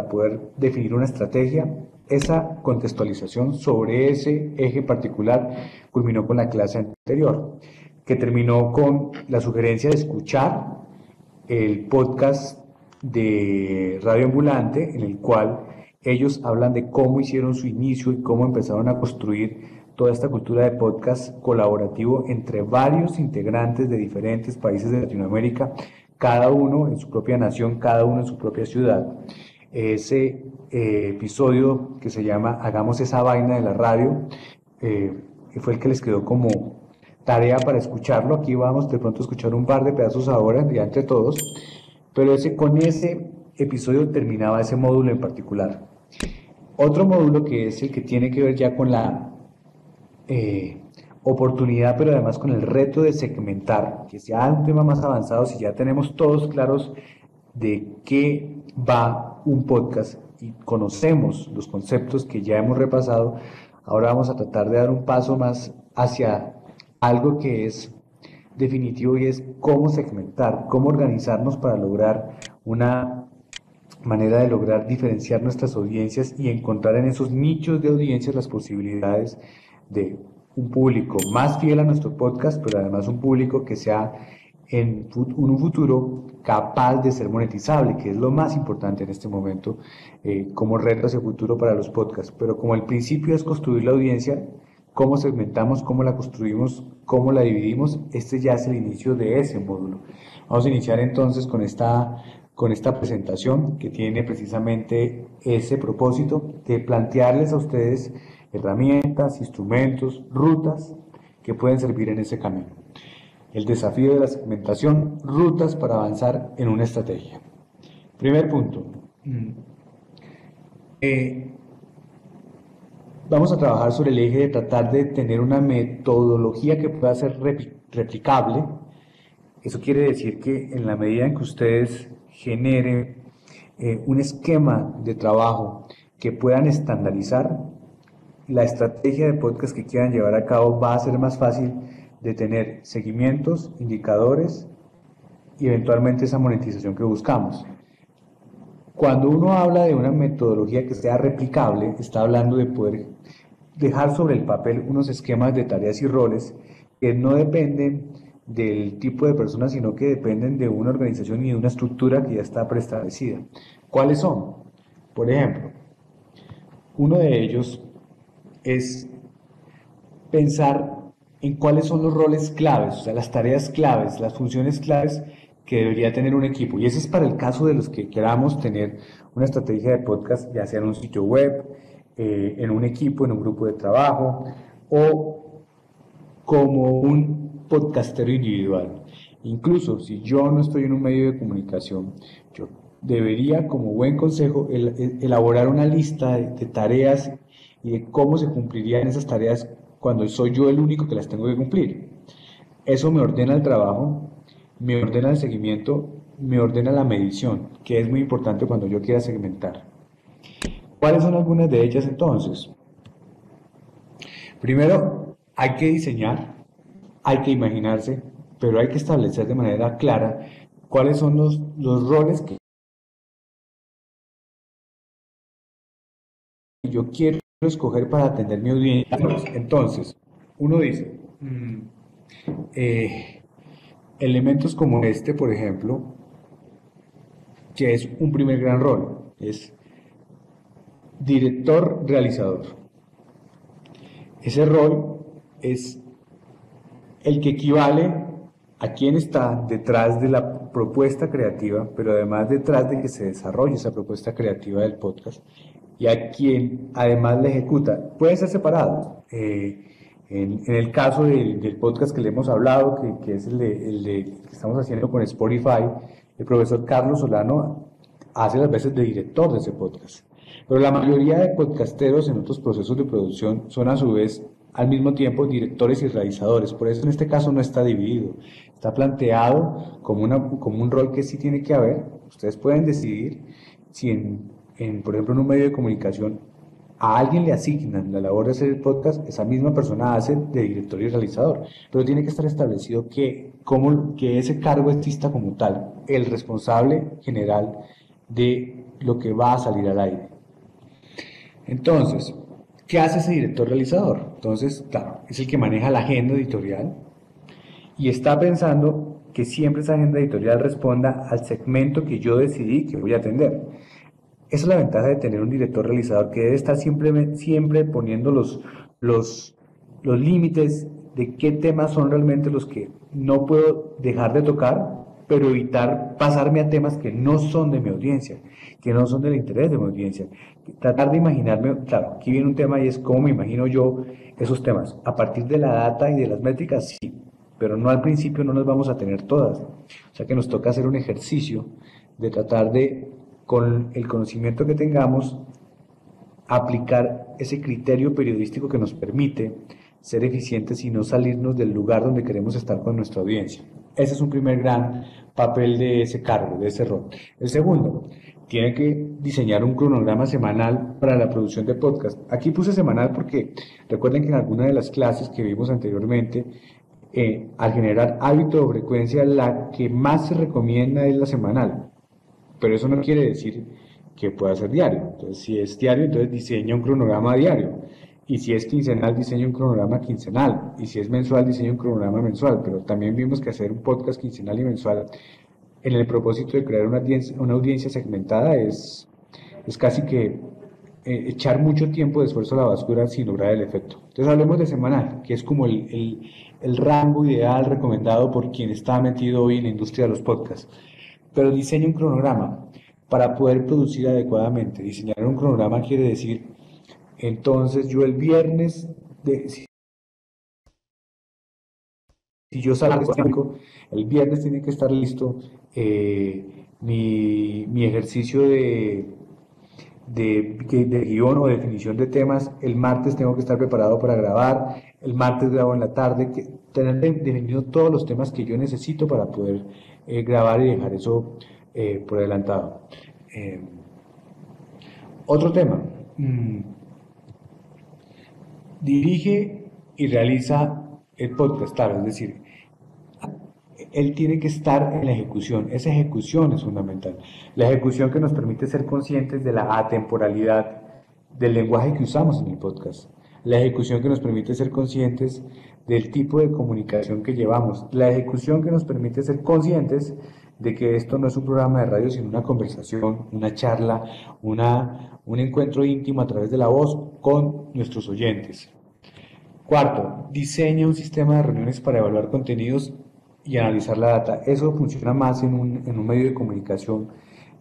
poder definir una estrategia. Esa contextualización sobre ese eje particular culminó con la clase anterior, que terminó con la sugerencia de escuchar el podcast de Radio Ambulante, en el cual ellos hablan de cómo hicieron su inicio y cómo empezaron a construir toda esta cultura de podcast colaborativo entre varios integrantes de diferentes países de Latinoamérica, cada uno en su propia nación, cada uno en su propia ciudad. Ese episodio que se llama Hagamos esa vaina de la radio, fue el que les quedó como tarea para escucharlo. Aquí vamos de pronto a escuchar un par de pedazos ahora, ya entre todos, pero con ese episodio terminaba ese módulo en particular. Otro módulo que es el que tiene que ver ya con la oportunidad, pero además con el reto de segmentar, que sea un tema más avanzado, si ya tenemos todos claros de qué va un podcast y conocemos los conceptos que ya hemos repasado, ahora vamos a tratar de dar un paso más hacia algo que es definitivo, y es cómo segmentar, cómo organizarnos para lograr una manera de lograr diferenciar nuestras audiencias y encontrar en esos nichos de audiencias las posibilidades de un público más fiel a nuestro podcast, pero además un público que sea en un futuro capaz de ser monetizable, que es lo más importante en este momento como reto hacia el futuro para los podcasts. Pero como el principio es construir la audiencia, cómo segmentamos, cómo la construimos, cómo la dividimos, este ya es el inicio de ese módulo. Vamos a iniciar entonces con esta presentación que tiene precisamente ese propósito de plantearles a ustedes herramientas, instrumentos, rutas que pueden servir en ese camino. El desafío de la segmentación, rutas para avanzar en una estrategia. Primer punto. Vamos a trabajar sobre el eje de tratar de tener una metodología que pueda ser replicable. Eso quiere decir que en la medida en que ustedes generen un esquema de trabajo que puedan estandarizar, la estrategia de podcast que quieran llevar a cabo va a ser más fácil de tener seguimientos, indicadores y eventualmente esa monetización que buscamos. Cuando uno habla de una metodología que sea replicable, está hablando de poder dejar sobre el papel unos esquemas de tareas y roles que no dependen del tipo de personas, sino que dependen de una organización y de una estructura que ya está preestablecida. ¿Cuáles son? Por ejemplo, uno de ellos es pensar en cuáles son los roles claves, o sea, las tareas claves, las funciones claves que debería tener un equipo. Y ese es para el caso de los que queramos tener una estrategia de podcast, ya sea en un sitio web, en un equipo, en un grupo de trabajo, o como un podcastero individual. Incluso si yo no estoy en un medio de comunicación, yo debería, como buen consejo, elaborar una lista de tareas y de cómo se cumplirían esas tareas cuando soy yo el único que las tengo que cumplir. Eso me ordena el trabajo, me ordena el seguimiento, me ordena la medición, que es muy importante cuando yo quiera segmentar. ¿Cuáles son algunas de ellas entonces? Primero, hay que diseñar, hay que imaginarse, pero hay que establecer de manera clara cuáles son los roles que yo quiero escoger para atender mi audiencia. Entonces, uno dice, elementos como este, por ejemplo, que es un primer gran rol, es director realizador. Ese rol es el que equivale a quien está detrás de la propuesta creativa, pero además detrás de que se desarrolle esa propuesta creativa del podcast, y a quien además la ejecuta. Puede ser separado. En el caso del podcast que le hemos hablado, que es el que estamos haciendo con Spotify, el profesor Carlos Solano hace las veces de director de ese podcast. Pero la mayoría de podcasteros en otros procesos de producción son a su vez al mismo tiempo directores y realizadores. Por eso en este caso no está dividido. Está planteado como un rol que sí tiene que haber. Ustedes pueden decidir si por ejemplo, en un medio de comunicación a alguien le asignan la labor de hacer el podcast, esa misma persona hace de director y realizador. Pero tiene que estar establecido que ese cargo exista como tal, el responsable general de lo que va a salir al aire. Entonces, ¿qué hace ese director realizador? Entonces, claro, es el que maneja la agenda editorial y está pensando que siempre esa agenda editorial responda al segmento que yo decidí que voy a atender. Esa es la ventaja de tener un director realizador que debe estar siempre poniendo los límites de qué temas son realmente los que no puedo dejar de tocar, pero evitar pasarme a temas que no son de mi audiencia, que no son del interés de mi audiencia. Tratar de imaginarme, claro, aquí viene un tema y es cómo me imagino yo esos temas. A partir de la data y de las métricas, sí, pero no al principio no las vamos a tener todas. O sea que nos toca hacer un ejercicio de tratar de, con el conocimiento que tengamos, aplicar ese criterio periodístico que nos permite ser eficientes y no salirnos del lugar donde queremos estar con nuestra audiencia. Ese es un primer gran papel de ese cargo, de ese rol. El segundo, tiene que diseñar un cronograma semanal para la producción de podcast. Aquí puse semanal porque recuerden que en alguna de las clases que vimos anteriormente, al generar hábito o frecuencia, la que más se recomienda es la semanal. Pero eso no quiere decir que pueda ser diario. Entonces, si es diario, entonces diseña un cronograma diario. Y si es quincenal, diseña un cronograma quincenal. Y si es mensual, diseña un cronograma mensual. Pero también vimos que hacer un podcast quincenal y mensual en el propósito de crear una audiencia segmentada es casi que echar mucho tiempo de esfuerzo a la basura sin lograr el efecto. Entonces hablemos de semanal, que es como el rango ideal recomendado por quien está metido hoy en la industria de los podcasts. Pero diseña un cronograma para poder producir adecuadamente. Diseñar un cronograma quiere decir, entonces yo el viernes, si yo salgo el viernes tiene que estar listo mi ejercicio de guión o definición de temas. El martes tengo que estar preparado para grabar. El martes grabo en la tarde. Tener definido todos los temas que yo necesito para poder grabar y dejar eso por adelantado. Otro tema. Dirige y realiza el podcast, claro, es decir, él tiene que estar en la ejecución. Esa ejecución es fundamental. La ejecución que nos permite ser conscientes de la atemporalidad del lenguaje que usamos en el podcast. La ejecución que nos permite ser conscientes del tipo de comunicación que llevamos. La ejecución que nos permite ser conscientes de que esto no es un programa de radio, sino una conversación, una charla, un encuentro íntimo a través de la voz con nuestros oyentes. Cuarto, diseña un sistema de reuniones para evaluar contenidos y analizar la data. Eso funciona más en un medio de comunicación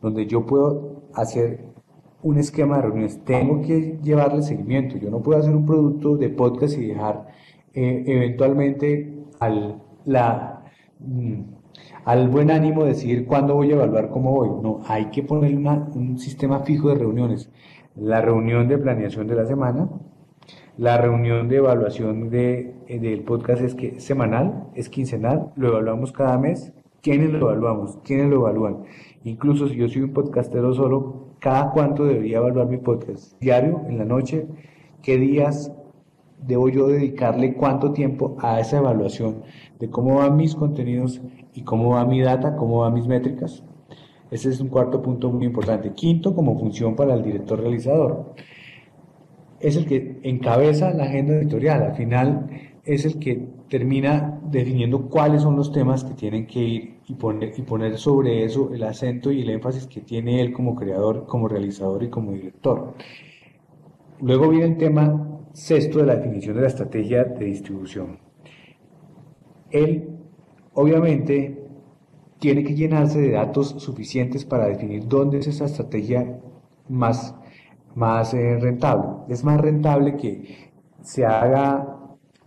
donde yo puedo hacer un esquema de reuniones. Tengo que llevarle seguimiento. Yo no puedo hacer un producto de podcast y dejar eventualmente al buen ánimo decidir cuándo voy a evaluar cómo voy. No, hay que poner un sistema fijo de reuniones. La reunión de planeación de la semana, la reunión de evaluación del podcast es semanal, es quincenal, lo evaluamos cada mes. ¿Quiénes lo evaluamos? ¿Quiénes lo evalúan? Incluso si yo soy un podcastero solo, ¿cada cuánto debería evaluar mi podcast? ¿Diario? ¿En la noche? ¿Qué días debo yo dedicarle cuánto tiempo a esa evaluación de cómo van mis contenidos y cómo va mi data, cómo van mis métricas? Ese es un cuarto punto muy importante. Quinto, como función para el director realizador. Es el que encabeza la agenda editorial, al final es el que termina definiendo cuáles son los temas que tienen que ir y poner sobre eso el acento y el énfasis que tiene él como creador, como realizador y como director. Luego viene el tema sexto de la definición de la estrategia de distribución. Él, obviamente, tiene que llenarse de datos suficientes para definir dónde es esa estrategia más rentable. Es más rentable que se haga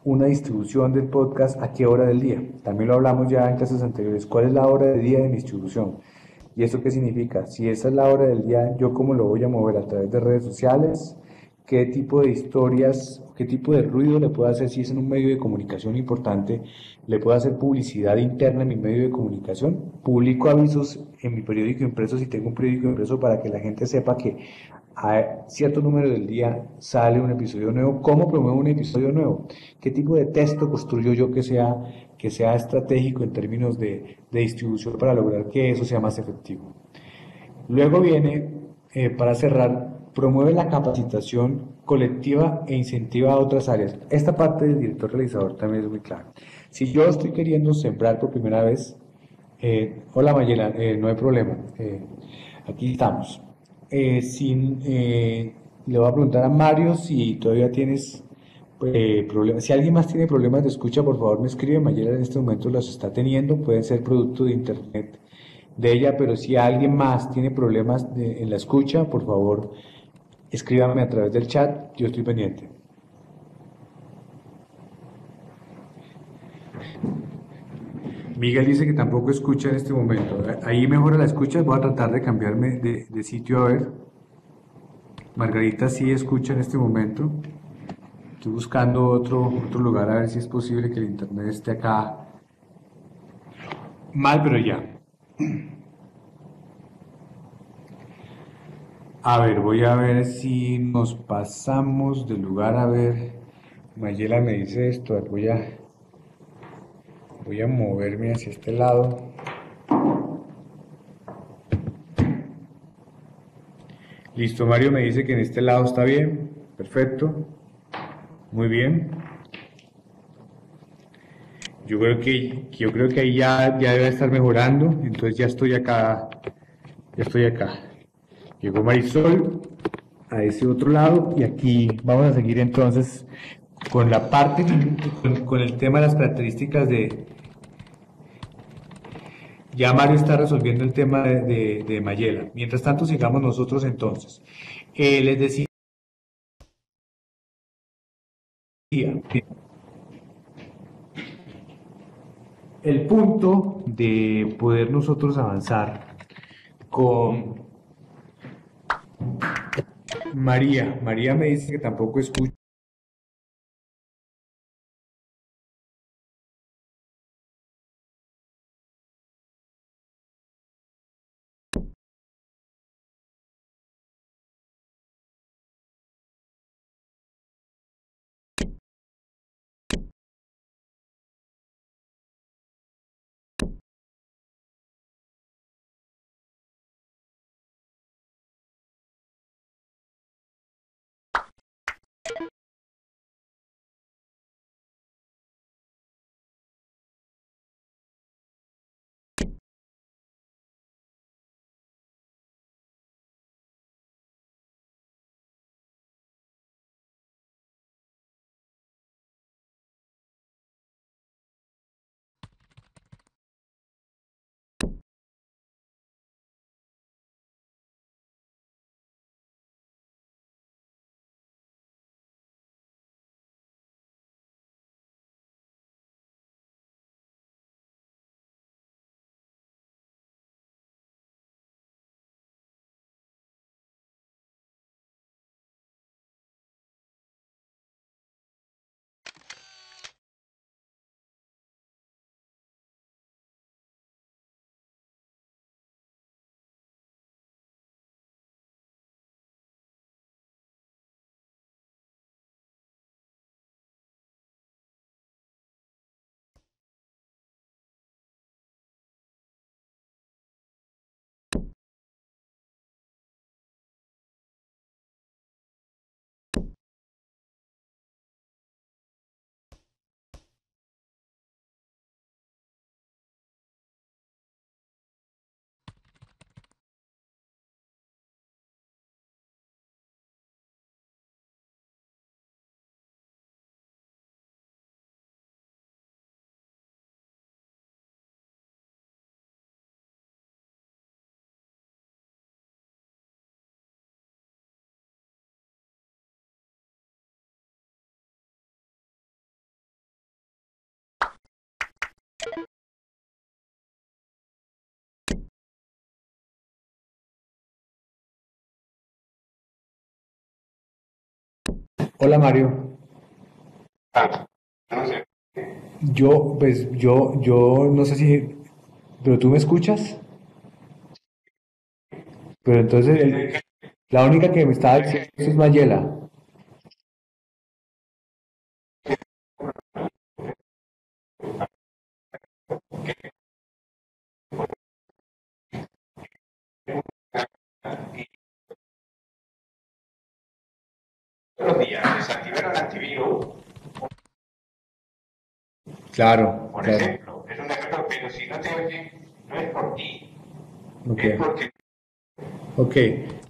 una distribución del podcast a qué hora del día. También lo hablamos ya en clases anteriores. ¿Cuál es la hora del día de mi distribución? ¿Y eso qué significa? Si esa es la hora del día, ¿yo cómo lo voy a mover? ¿A través de redes sociales? ¿Qué tipo de historias, qué tipo de ruido le puedo hacer si es en un medio de comunicación importante? ¿Le puedo hacer publicidad interna en mi medio de comunicación? ¿Publico avisos en mi periódico impreso si tengo un periódico impreso para que la gente sepa que a cierto número del día sale un episodio nuevo? ¿Cómo promuevo un episodio nuevo? ¿Qué tipo de texto construyo yo que sea estratégico en términos de distribución para lograr que eso sea más efectivo? Luego viene para cerrar, promueve la capacitación colectiva e incentiva a otras áreas. Esta parte del director realizador también es muy clara. Si yo estoy queriendo sembrar por primera vez, hola Mayela, no hay problema, aquí estamos. Le voy a preguntar a Mario si todavía tienes problemas. Si alguien más tiene problemas de escucha, por favor me escribe. Mayela en este momento los está teniendo, pueden ser producto de internet de ella, pero si alguien más tiene problemas en la escucha, por favor escríbame a través del chat, yo estoy pendiente. Miguel dice que tampoco escucha en este momento. Ahí mejora la escucha, voy a tratar de cambiarme de sitio a ver. Margarita sí escucha en este momento. Estoy buscando otro lugar a ver si es posible que el internet esté acá. Mal, pero ya. A ver, voy a ver si nos pasamos de lugar a ver. Mayela me dice esto, voy a moverme hacia este lado. Listo, Mario me dice que en este lado está bien. Perfecto. Muy bien. Yo creo que ahí ya debe estar mejorando. Entonces ya estoy acá. Ya estoy acá. Llegó Marisol a ese otro lado y aquí vamos a seguir entonces con la parte, con el tema de las características de... Ya Mario está resolviendo el tema de Mayela. Mientras tanto, sigamos nosotros entonces. Les decía, el punto de poder nosotros avanzar con María. María me dice que tampoco escucha. Hola Mario. Yo no sé si, pero tú me escuchas. Pero entonces la única que me estaba diciendo eso es Mayela. Todos los días desactivar un antivirus, Claro, por claro. ejemplo, es un ejemplo, pero si no te oyen, no es por ti, Ok, es porque... ok.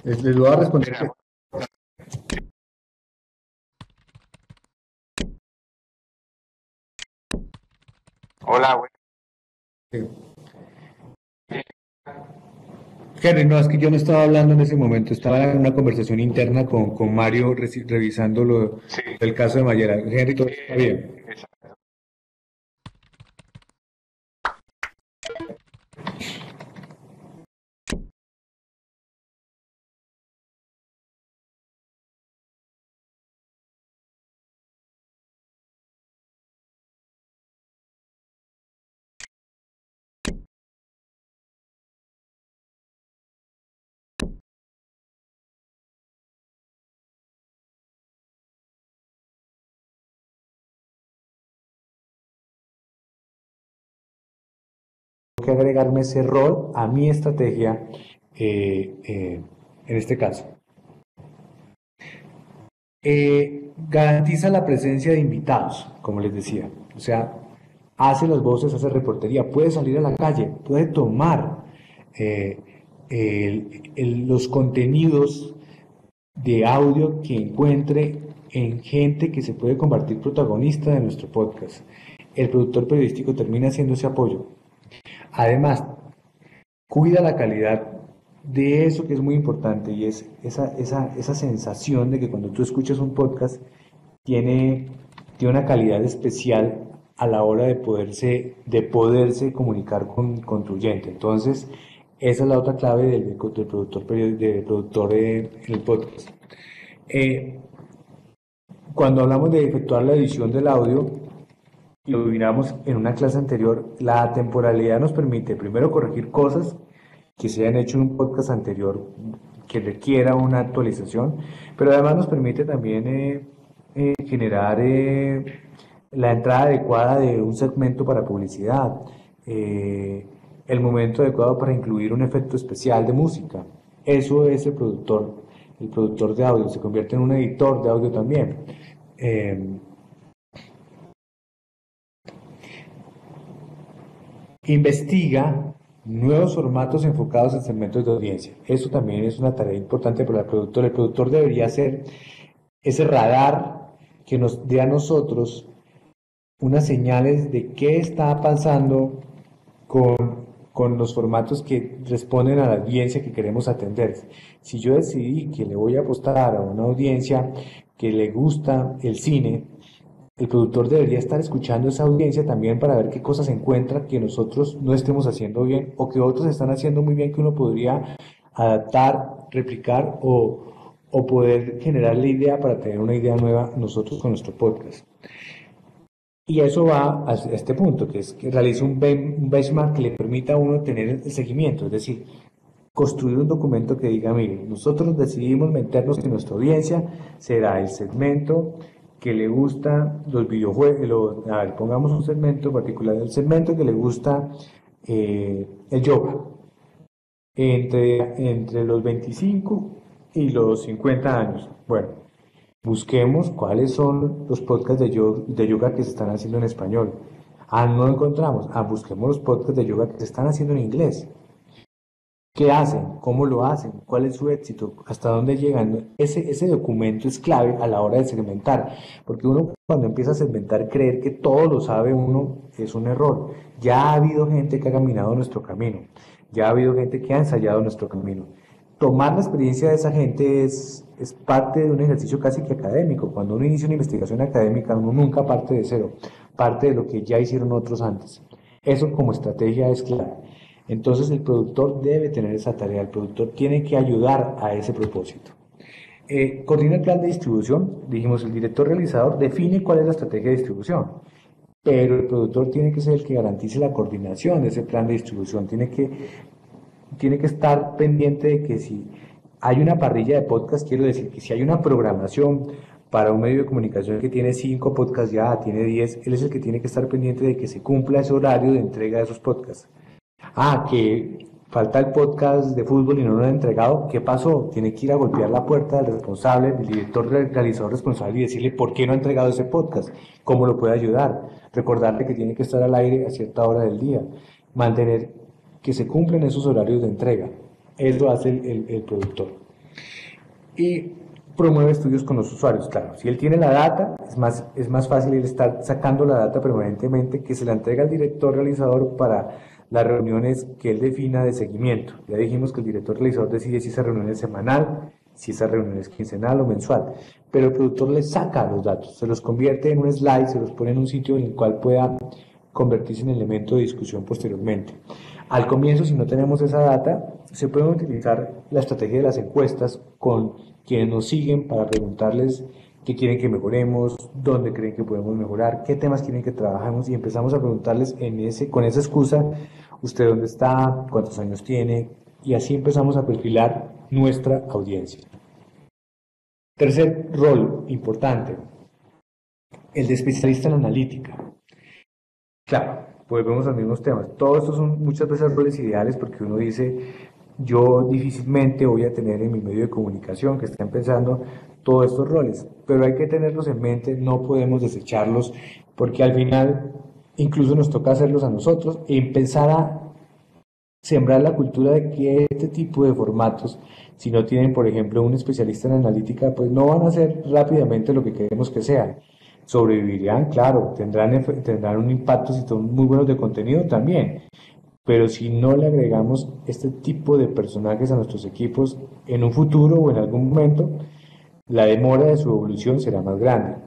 Les voy a responder. Hola, güey. Henry, no, es que yo no estaba hablando en ese momento, estaba en una conversación interna con Mario revisando Sí, el caso de Mayera. Henry, todo está bien. exacto. Que agregarme ese rol a mi estrategia en este caso. Garantiza la presencia de invitados, como les decía. O sea, hace las voces, hace reportería, puede salir a la calle, puede tomar eh, los contenidos de audio que encuentre en gente que se puede convertir protagonista de nuestro podcast. El productor periodístico termina haciendo ese apoyo. Además, cuida la calidad de eso que es muy importante y es esa sensación de que cuando tú escuchas un podcast tiene, tiene una calidad especial a la hora de poderse comunicar con tu oyente. Entonces, esa es la otra clave del productor, del productor en el podcast. Eh, Cuando hablamos de efectuar la edición del audio, y lo miramos en una clase anterior, la temporalidad nos permite primero corregir cosas que se hayan hecho en un podcast anterior que requiera una actualización, pero además nos permite también generar la entrada adecuada de un segmento para publicidad, eh, el momento adecuado para incluir un efecto especial de música. Eso es el productor de audio, se convierte en un editor de audio también. Eh, Investiga nuevos formatos enfocados en segmentos de audiencia. Eso también es una tarea importante para el productor. El productor debería ser ese radar que nos dé a nosotros unas señales de qué está pasando con los formatos que responden a la audiencia que queremos atender. Si yo decidí que le voy a apostar a una audiencia que le gusta el cine, el productor debería estar escuchando esa audiencia también para ver qué cosas encuentra que nosotros no estemos haciendo bien o que otros están haciendo muy bien que uno podría adaptar, replicar o poder generar la idea para tener una idea nueva nosotros con nuestro podcast. Y eso va a este punto, que es que realice un benchmark que le permita a uno tener el seguimiento, es decir, construir un documento que diga, mire, nosotros decidimos meternos en nuestra audiencia, será el segmento que le gusta los videojuegos, a ver, pongamos un segmento particular, el segmento que le gusta el yoga, entre los 25 y los 50 años. Bueno, busquemos cuáles son los podcasts de yoga que se están haciendo en español. Ah, no lo encontramos. Ah, busquemos los podcasts de yoga que se están haciendo en inglés. ¿Qué hacen? ¿Cómo lo hacen? ¿Cuál es su éxito? ¿Hasta dónde llegan? Ese documento es clave a la hora de segmentar, porque uno cuando empieza a segmentar, creer que todo lo sabe uno es un error. Ya ha habido gente que ha caminado nuestro camino, ya ha habido gente que ha ensayado nuestro camino. Tomar la experiencia de esa gente es parte de un ejercicio casi que académico. Cuando uno inicia una investigación académica, uno nunca parte de cero, parte de lo que ya hicieron otros antes. Eso como estrategia es clave. Entonces el productor debe tener esa tarea, el productor tiene que ayudar a ese propósito. Coordina el plan de distribución, dijimos, el director realizador define cuál es la estrategia de distribución, pero el productor tiene que ser el que garantice la coordinación de ese plan de distribución, tiene que estar pendiente de que si hay una parrilla de podcast, quiero decir que si hay una programación para un medio de comunicación que tiene 5 podcasts ya, tiene 10, él es el que tiene que estar pendiente de que se cumpla ese horario de entrega de esos podcasts. Ah, que falta el podcast de fútbol y no lo han entregado, ¿qué pasó? Tiene que ir a golpear la puerta del responsable, del director realizador responsable y decirle por qué no ha entregado ese podcast, cómo lo puede ayudar, recordarle que tiene que estar al aire a cierta hora del día, mantener que se cumplen esos horarios de entrega. Eso hace el productor. Y promueve estudios con los usuarios, claro. Si él tiene la data, es más fácil él estar sacando la data permanentemente que se la entrega al director realizador para las reuniones que él defina de seguimiento. Ya dijimos que el director realizador decide si esa reunión es semanal, si esa reunión es quincenal o mensual, pero el productor le saca los datos, se los convierte en un slide, se los pone en un sitio en el cual pueda convertirse en elemento de discusión posteriormente. Al comienzo, si no tenemos esa data, se puede utilizar la estrategia de las encuestas con quienes nos siguen para preguntarles qué quieren que mejoremos, dónde creen que podemos mejorar, qué temas quieren que trabajemos y empezamos a preguntarles con esa excusa, usted dónde está, cuántos años tiene y así empezamos a perfilar nuestra audiencia. Tercer rol importante, el de especialista en analítica. Claro, volvemos a los mismos temas. Todos estos son muchas veces roles ideales porque uno dice, yo difícilmente voy a tener en mi medio de comunicación que está empezando todos estos roles, pero hay que tenerlos en mente, no podemos desecharlos porque al final incluso nos toca hacerlos a nosotros y empezar a sembrar la cultura de que este tipo de formatos, si no tienen, por ejemplo, un especialista en analítica, pues no van a hacer rápidamente lo que queremos que sean. Sobrevivirán, claro, tendrán un impacto si son muy buenos de contenido también, pero si no le agregamos este tipo de personajes a nuestros equipos en un futuro o en algún momento, la demora de su evolución será más grande.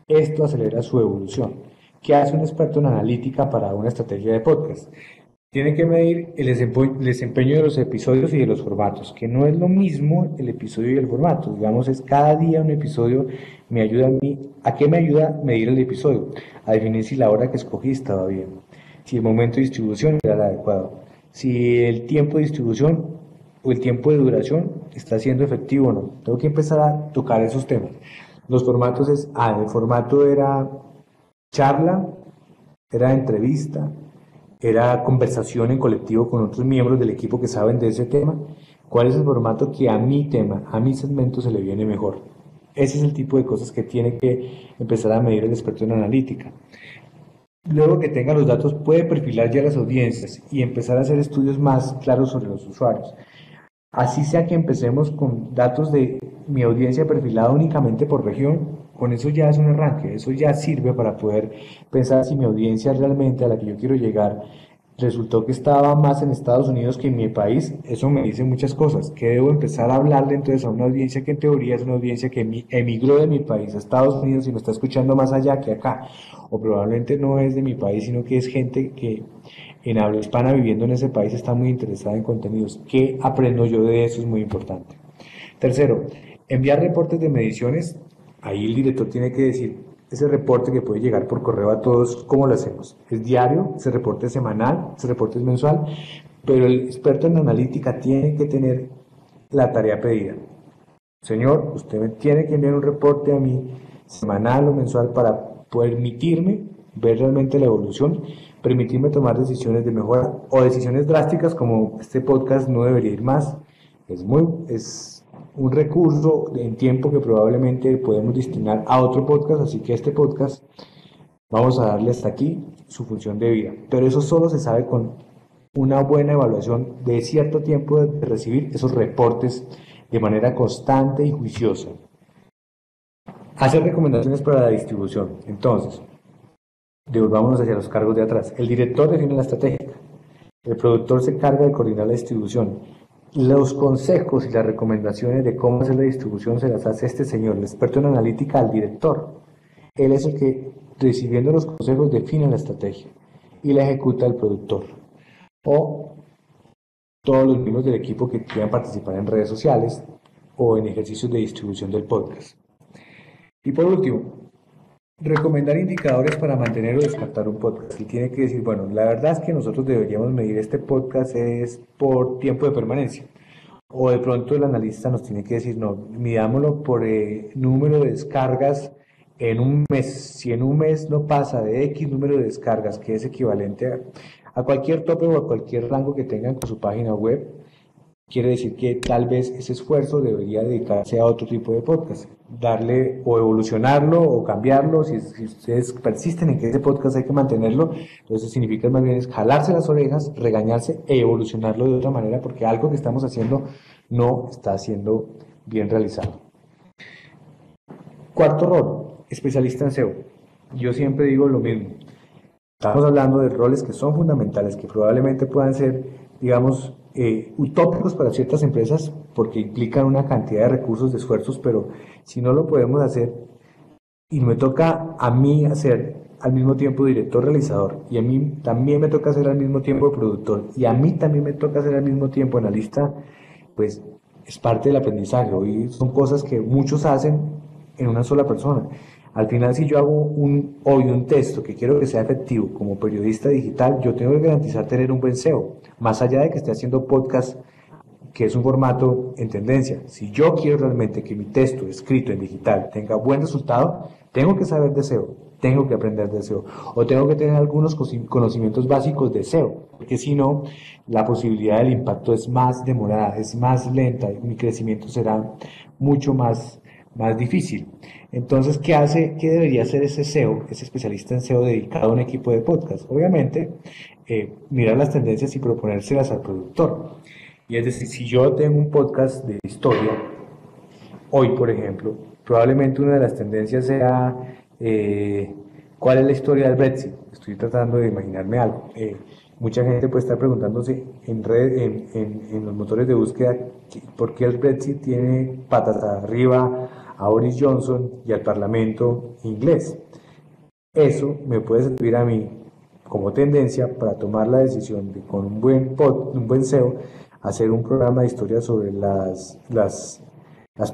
Esto acelera su evolución. ¿Qué hace un experto en analítica para una estrategia de podcast? Tiene que medir el desempeño de los episodios y de los formatos, que no es lo mismo el episodio y el formato. Digamos, es cada día un episodio me ayuda a mí. ¿A qué me ayuda medir el episodio? A definir si la hora que escogí estaba bien, si el momento de distribución era el adecuado, si el tiempo de distribución o el tiempo de duración está siendo efectivo o no. Tengo que empezar a tocar esos temas. Los formatos el formato era charla, era entrevista, era conversación en colectivo con otros miembros del equipo que saben de ese tema. ¿Cuál es el formato que a mi tema, a mi segmento se le viene mejor? Ese es el tipo de cosas que tiene que empezar a medir el experto en analítica. Luego que tenga los datos, puede perfilar ya las audiencias y empezar a hacer estudios más claros sobre los usuarios. Así sea que empecemos con datos de mi audiencia perfilada únicamente por región, con eso ya es un arranque, eso ya sirve para poder pensar si mi audiencia realmente a la que yo quiero llegar resultó que estaba más en Estados Unidos que en mi país. Eso me dice muchas cosas, que debo empezar a hablarle entonces a una audiencia que en teoría es una audiencia que emigró de mi país a Estados Unidos y me está escuchando más allá que acá, o probablemente no es de mi país, sino que es gente que en habla hispana viviendo en ese país está muy interesada en contenidos. ¿Qué aprendo yo de eso? Es muy importante. Tercero, enviar reportes de mediciones. Ahí el director tiene que decir, ese reporte que puede llegar por correo a todos, ¿cómo lo hacemos? ¿Es diario? ¿Ese reporte es semanal? ¿Ese reporte es mensual? Pero el experto en analítica tiene que tener la tarea pedida. Señor, usted me tiene que enviar un reporte a mí semanal o mensual para permitirme ver realmente la evolución, permitirme tomar decisiones de mejora o decisiones drásticas como este podcast no debería ir más. Es un recurso en tiempo que probablemente podemos destinar a otro podcast, así que este podcast vamos a darle hasta aquí su función de vida. Pero eso solo se sabe con una buena evaluación de cierto tiempo de recibir esos reportes de manera constante y juiciosa. Hacer recomendaciones para la distribución. Entonces, devolvámonos hacia los cargos de atrás. El director define la estrategia. El productor se encarga de coordinar la distribución. Los consejos y las recomendaciones de cómo hacer la distribución se las hace este señor, el experto en analítica, al director. Él es el que, recibiendo los consejos, define la estrategia y la ejecuta el productor. O todos los miembros del equipo que quieran participar en redes sociales o en ejercicios de distribución del podcast. Y por último, recomendar indicadores para mantener o descartar un podcast. Y tiene que decir, bueno, la verdad es que nosotros deberíamos medir este podcast es por tiempo de permanencia. O de pronto el analista nos tiene que decir, no, midámoslo por número de descargas en un mes. Si en un mes no pasa de X número de descargas, que es equivalente a cualquier tope o a cualquier rango que tengan con su página web. Quiere decir que tal vez ese esfuerzo debería dedicarse a otro tipo de podcast, darle o evolucionarlo o cambiarlo. Si ustedes persisten en que ese podcast hay que mantenerlo, entonces significa más bien es jalarse las orejas, regañarse e evolucionarlo de otra manera, porque algo que estamos haciendo no está siendo bien realizado. Cuarto rol, especialista en SEO. Yo siempre digo lo mismo. Estamos hablando de roles que son fundamentales, que probablemente puedan ser, digamos, utópicos para ciertas empresas porque implican una cantidad de recursos, de esfuerzos, pero si no lo podemos hacer y me toca a mí hacer al mismo tiempo director realizador y a mí también me toca hacer al mismo tiempo productor y a mí también me toca hacer al mismo tiempo analista, pues es parte del aprendizaje. Hoy son cosas que muchos hacen en una sola persona. Al final, si yo hago hoy un texto que quiero que sea efectivo como periodista digital, yo tengo que garantizar tener un buen SEO, más allá de que esté haciendo podcast, que es un formato en tendencia. Si yo quiero realmente que mi texto escrito en digital tenga buen resultado, tengo que saber de SEO, tengo que aprender de SEO, o tengo que tener algunos conocimientos básicos de SEO, porque si no, la posibilidad del impacto es más demorada, es más lenta, y mi crecimiento será mucho más difícil. Entonces, ¿qué debería hacer ese SEO, ese especialista en SEO dedicado a un equipo de podcast? Obviamente, mirar las tendencias y proponérselas al productor. Y es decir, si yo tengo un podcast de historia, hoy por ejemplo, probablemente una de las tendencias sea ¿cuál es la historia del Brexit? Estoy tratando de imaginarme algo. Mucha gente puede estar preguntándose en los motores de búsqueda por qué el Brexit tiene patas arriba a Boris Johnson y al Parlamento inglés. Eso me puede servir a mí como tendencia para tomar la decisión de con un buen SEO hacer un programa de historia sobre las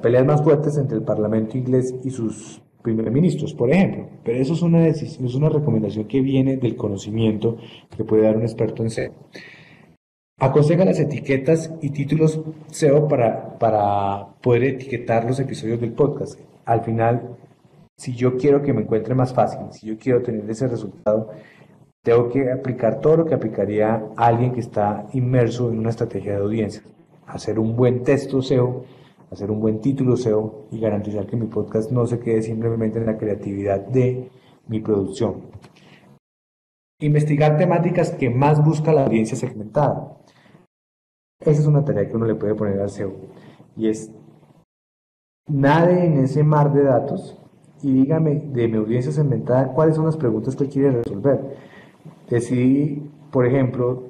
peleas más fuertes entre el Parlamento inglés y sus primer ministros, por ejemplo. Pero eso es una decisión, es una recomendación que viene del conocimiento que puede dar un experto en SEO. Aconseja las etiquetas y títulos SEO para poder etiquetar los episodios del podcast. Al final, si yo quiero que me encuentre más fácil, si yo quiero tener ese resultado, tengo que aplicar todo lo que aplicaría alguien que está inmerso en una estrategia de audiencia. Hacer un buen texto SEO, hacer un buen título SEO y garantizar que mi podcast no se quede simplemente en la creatividad de mi producción. Investigar temáticas que más busca la audiencia segmentada. Esa es una tarea que uno le puede poner al SEO y es nade en ese mar de datos y dígame de mi audiencia segmentada cuáles son las preguntas que él quiere resolver. Decidí, por ejemplo,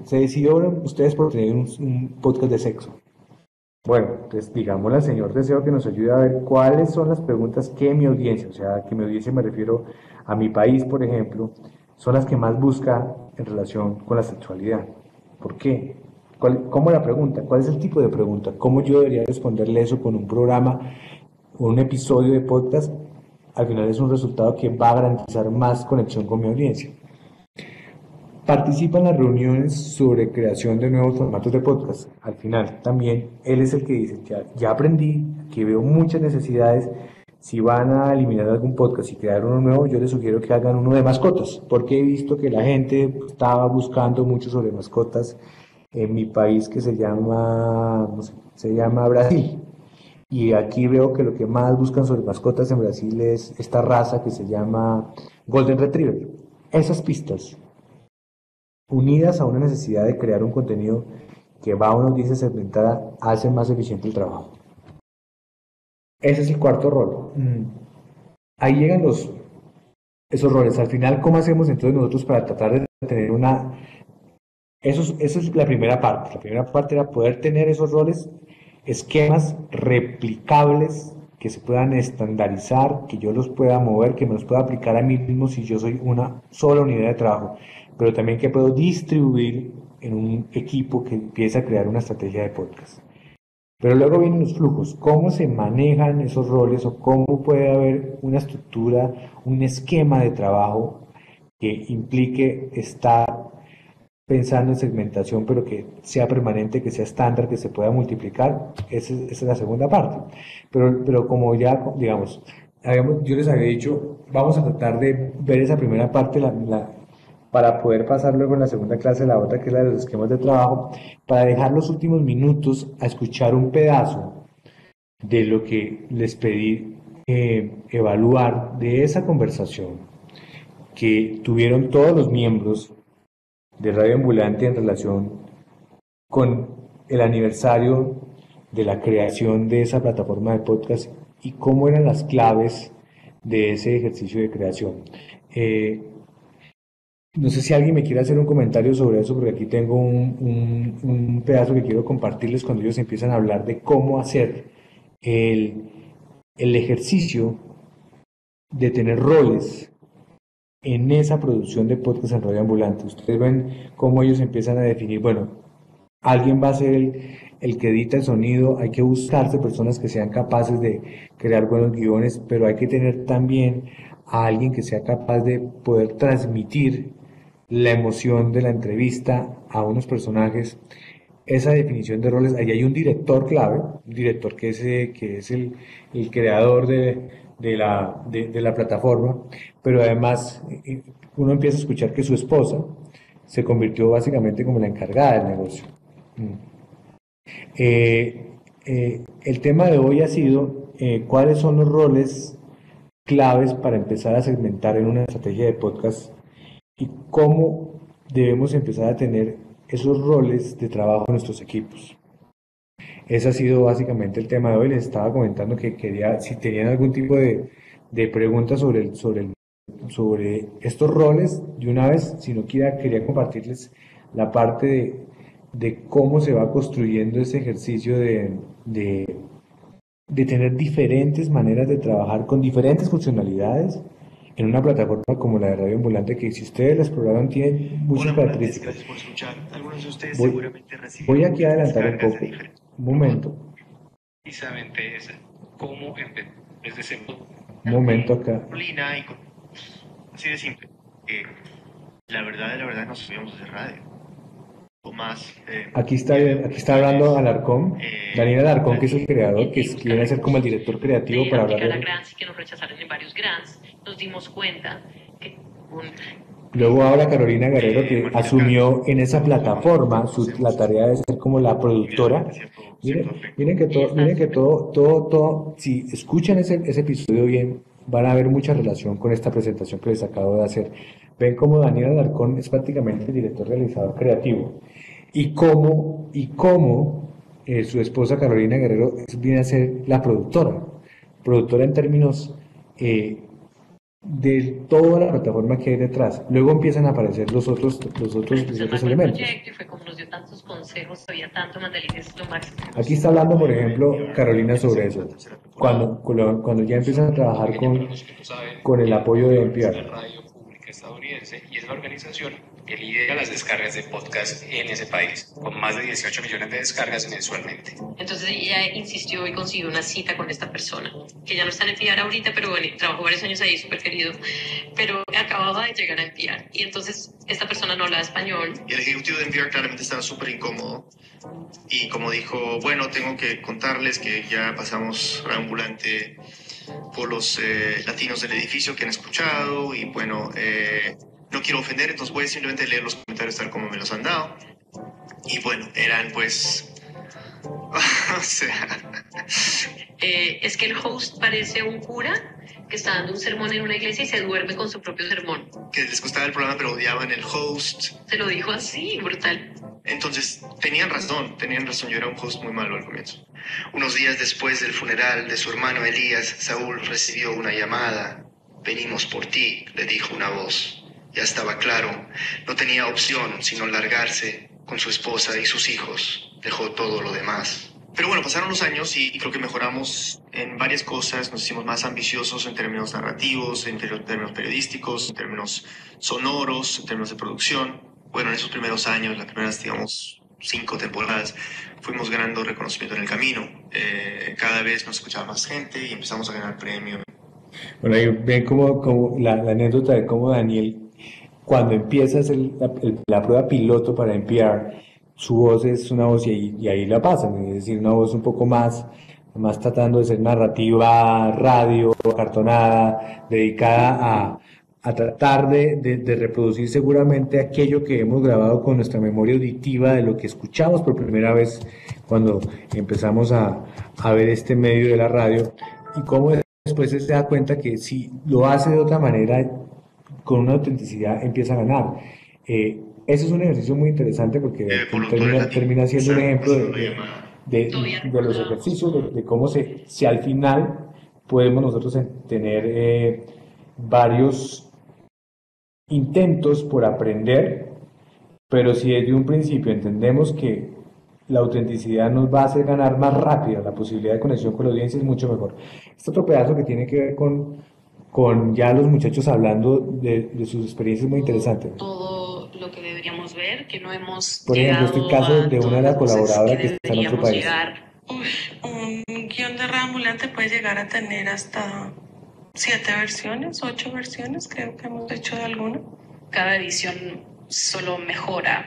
se decidieron ustedes por tener un podcast de sexo. Bueno, pues digámosle al señor Deseo que nos ayude a ver cuáles son las preguntas que mi audiencia, o sea, que mi audiencia me refiero a mi país, por ejemplo, son las que más busca en relación con la sexualidad. ¿Por qué? ¿Cómo la pregunta? ¿Cuál es el tipo de pregunta? ¿Cómo yo debería responderle eso con un programa o un episodio de podcast? Al final es un resultado que va a garantizar más conexión con mi audiencia. Participa en las reuniones sobre creación de nuevos formatos de podcast. Al final también él es el que dice, ya aprendí, que veo muchas necesidades. Si van a eliminar algún podcast y crear uno nuevo, yo les sugiero que hagan uno de mascotas, porque he visto que la gente estaba buscando mucho sobre mascotas en mi país que se llama Brasil. Y aquí veo que lo que más buscan sobre mascotas en Brasil es esta raza que se llama Golden Retriever. Esas pistas, unidas a una necesidad de crear un contenido que va a una audiencia segmentada, hacen más eficiente el trabajo. Ese es el cuarto rol. Ahí llegan esos roles. Al final, ¿cómo hacemos entonces nosotros para tratar de tener una... Eso es la primera parte. La primera parte era poder tener esos roles, esquemas replicables que se puedan estandarizar, que yo los pueda mover, que me los pueda aplicar a mí mismo si yo soy una sola unidad de trabajo, pero también que puedo distribuir en un equipo que empieza a crear una estrategia de podcast. Pero luego vienen los flujos, cómo se manejan esos roles o cómo puede haber una estructura, un esquema de trabajo que implique estar pensando en segmentación, pero que sea permanente, que sea estándar, que se pueda multiplicar. Esa es la segunda parte. Pero como ya, digamos, yo les había dicho, vamos a tratar de ver esa primera parte, para poder pasar luego en la segunda clase, la otra que es la de los esquemas de trabajo, para dejar los últimos minutos a escuchar un pedazo de lo que les pedí evaluar de esa conversación que tuvieron todos los miembros de Radio Ambulante en relación con el aniversario de la creación de esa plataforma de podcast y cómo eran las claves de ese ejercicio de creación. No sé si alguien me quiere hacer un comentario sobre eso, porque aquí tengo un pedazo que quiero compartirles cuando ellos empiezan a hablar de cómo hacer el, el ejercicio de tener roles en esa producción de podcast en Radio Ambulante. Ustedes ven cómo ellos empiezan a definir, bueno, alguien va a ser el que edita el sonido, hay que buscarse personas que sean capaces de crear buenos guiones, pero hay que tener también a alguien que sea capaz de poder transmitir la emoción de la entrevista a unos personajes. Esa definición de roles, ahí hay un director clave, un director que es el creador de la plataforma, pero además uno empieza a escuchar que su esposa se convirtió básicamente como la encargada del negocio. El tema de hoy ha sido cuáles son los roles claves para empezar a segmentar en una estrategia de podcast y cómo debemos empezar a tener esos roles de trabajo en nuestros equipos. Ese ha sido básicamente el tema de hoy. Les estaba comentando que quería, si tenían algún tipo de preguntas sobre estos roles, de una vez, si no quería compartirles la parte de cómo se va construyendo ese ejercicio de tener diferentes maneras de trabajar con diferentes funcionalidades en una plataforma como la de Radio Ambulante, que si ustedes la exploraron tiene muchas características. Gracias por escuchar. Algunos de ustedes Voy, seguramente reciben voy aquí a adelantar un descargas poco. de diferentes. Un momento. Precisamente esa. ¿Cómo desde ese punto? Un momento acá. Carolina y con... Así de simple. La verdad no sabíamos hacer radio. O más. Aquí está hablando Alarcón, Daniel Alarcón, que es el creador, que viene a ser como el director creativo para hablar de de... grants y que nos rechazaron en varios grants, nos dimos cuenta que Luego ahora Carolina Guerrero, que asumió en esa plataforma la tarea de ser como la productora. Miren que todo, si escuchan ese episodio bien, van a ver mucha relación con esta presentación que les acabo de hacer. Ven como Daniel Alarcón es prácticamente el director realizador creativo. Y cómo su esposa Carolina Guerrero viene a ser la productora en términos de toda la plataforma que hay detrás. Luego empiezan a aparecer los otros elementos. Y fue como nos dio tantos consejos, había tanto mandalines, es lo máximo. Aquí está hablando, por ejemplo, Carolina sobre eso. Cuando ya empiezan a trabajar con el apoyo de NPR. Radio pública estadounidense y es la organización que lidera las descargas de podcast en ese país, con más de 18 millones de descargas mensualmente. Entonces ella insistió y consiguió una cita con esta persona, que ya no está en NPR ahorita, pero bueno, trabajó varios años ahí, súper querido, pero acababa de llegar a NPR, y entonces esta persona no hablaba español. Y el ejecutivo de NPR claramente estaba súper incómodo. Y como dijo, bueno, tengo que contarles que ya pasamos Radio Ambulante por los latinos del edificio que han escuchado y bueno, no quiero ofender, entonces voy a simplemente leer los comentarios tal como me los han dado. Y bueno, eran pues... o sea... Es que el host parece un cura que está dando un sermón en una iglesia y se duerme con su propio sermón. Que les gustaba el programa pero odiaban el host. Se lo dijo así, brutal. Entonces, tenían razón, yo era un host muy malo al comienzo. Unos días después del funeral de su hermano Elías, Saúl recibió una llamada. Venimos por ti, le dijo una voz. Ya estaba claro, no tenía opción sino largarse con su esposa y sus hijos. Dejó todo lo demás. Pero bueno, pasaron los años y creo que mejoramos en varias cosas, nos hicimos más ambiciosos en términos narrativos, en términos periodísticos, en términos sonoros, en términos de producción. Bueno, en esos primeros años, las primeras, digamos, 5 temporadas, fuimos ganando reconocimiento en el camino. Cada vez nos escuchaba más gente y empezamos a ganar premios. Bueno, ahí ven como la anécdota de cómo Daniel, cuando empieza a hacer la prueba piloto para NPR, su voz es una voz y ahí la pasan, es decir, una voz un poco más tratando de ser narrativa, radio, cartonada, dedicada a tratar de reproducir seguramente aquello que hemos grabado con nuestra memoria auditiva de lo que escuchamos por primera vez cuando empezamos a ver este medio de la radio, y cómo después se da cuenta que si lo hace de otra manera, con una autenticidad, empieza a ganar. Ese es un ejercicio muy interesante porque termina siendo un ejemplo de los ejercicios, de cómo si al final podemos nosotros tener varios intentos por aprender, pero si desde un principio entendemos que la autenticidad nos va a hacer ganar más rápida, la posibilidad de conexión con la audiencia es mucho mejor. Este otro pedazo que tiene que ver con ya los muchachos hablando de sus experiencias muy interesantes. Todo lo que deberíamos ver, que no hemos Por ejemplo, este caso de una de las colaboradoras que está en otro país. Un guión de radio ambulante puede llegar a tener hasta 7 versiones, 8 versiones, creo que hemos hecho de alguna. Cada edición solo mejora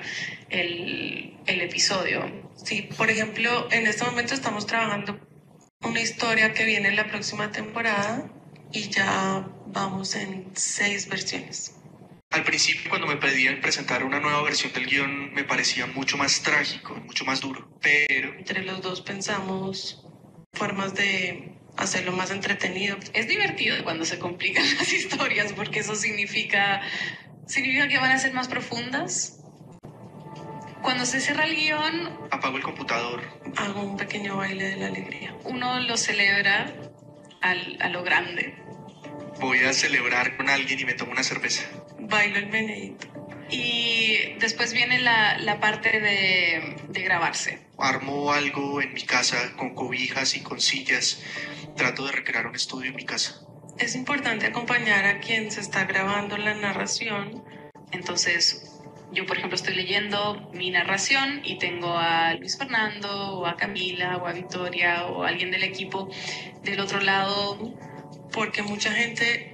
el episodio. Sí, por ejemplo, en este momento estamos trabajando una historia que viene en la próxima temporada y ya vamos en 6 versiones. Al principio, cuando me pedían presentar una nueva versión del guión, me parecía mucho más trágico, mucho más duro, pero... Entre los dos pensamos formas de hacerlo más entretenido. Es divertido cuando se complican las historias porque eso significa que van a ser más profundas. Cuando se cierra el guión, apago el computador. Hago un pequeño baile de la alegría. Uno lo celebra a lo grande. Voy a celebrar con alguien y me tomo una cerveza. Bailo el meneíto. Y después viene la parte de grabarse. Armo algo en mi casa con cobijas y con sillas. Trato de recrear un estudio en mi casa. Es importante acompañar a quien se está grabando la narración. Entonces, yo, por ejemplo, estoy leyendo mi narración y tengo a Luis Fernando, o a Camila, o a Victoria, o a alguien del equipo del otro lado. Porque mucha gente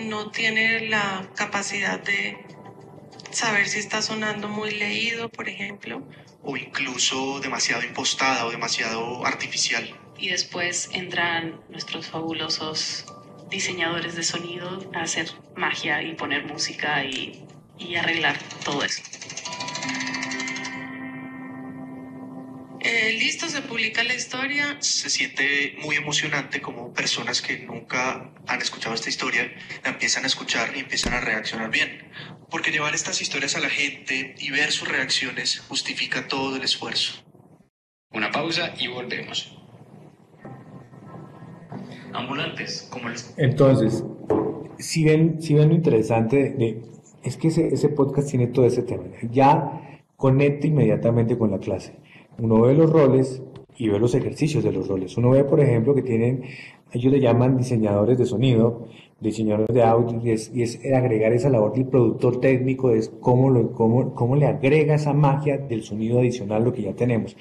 no tiene la capacidad de saber si está sonando muy leído, por ejemplo. O incluso demasiado impostada o demasiado artificial. Y después entran nuestros fabulosos diseñadores de sonido a hacer magia y poner música y arreglar todo eso. Listo, se publica la historia. Se siente muy emocionante como personas que nunca han escuchado esta historia la empiezan a escuchar y empiezan a reaccionar bien. Porque llevar estas historias a la gente y ver sus reacciones justifica todo el esfuerzo. Una pausa y volvemos. Ambulantes, como les... Entonces, si ven lo interesante es que ese podcast tiene todo ese tema. Ya conecta inmediatamente con la clase. Uno ve los roles y ve los ejercicios de los roles. Uno ve, por ejemplo, que ellos le llaman diseñadores de sonido, diseñadores de audio, y es agregar esa labor del productor técnico, es cómo le agrega esa magia del sonido adicional a lo que ya tenemos.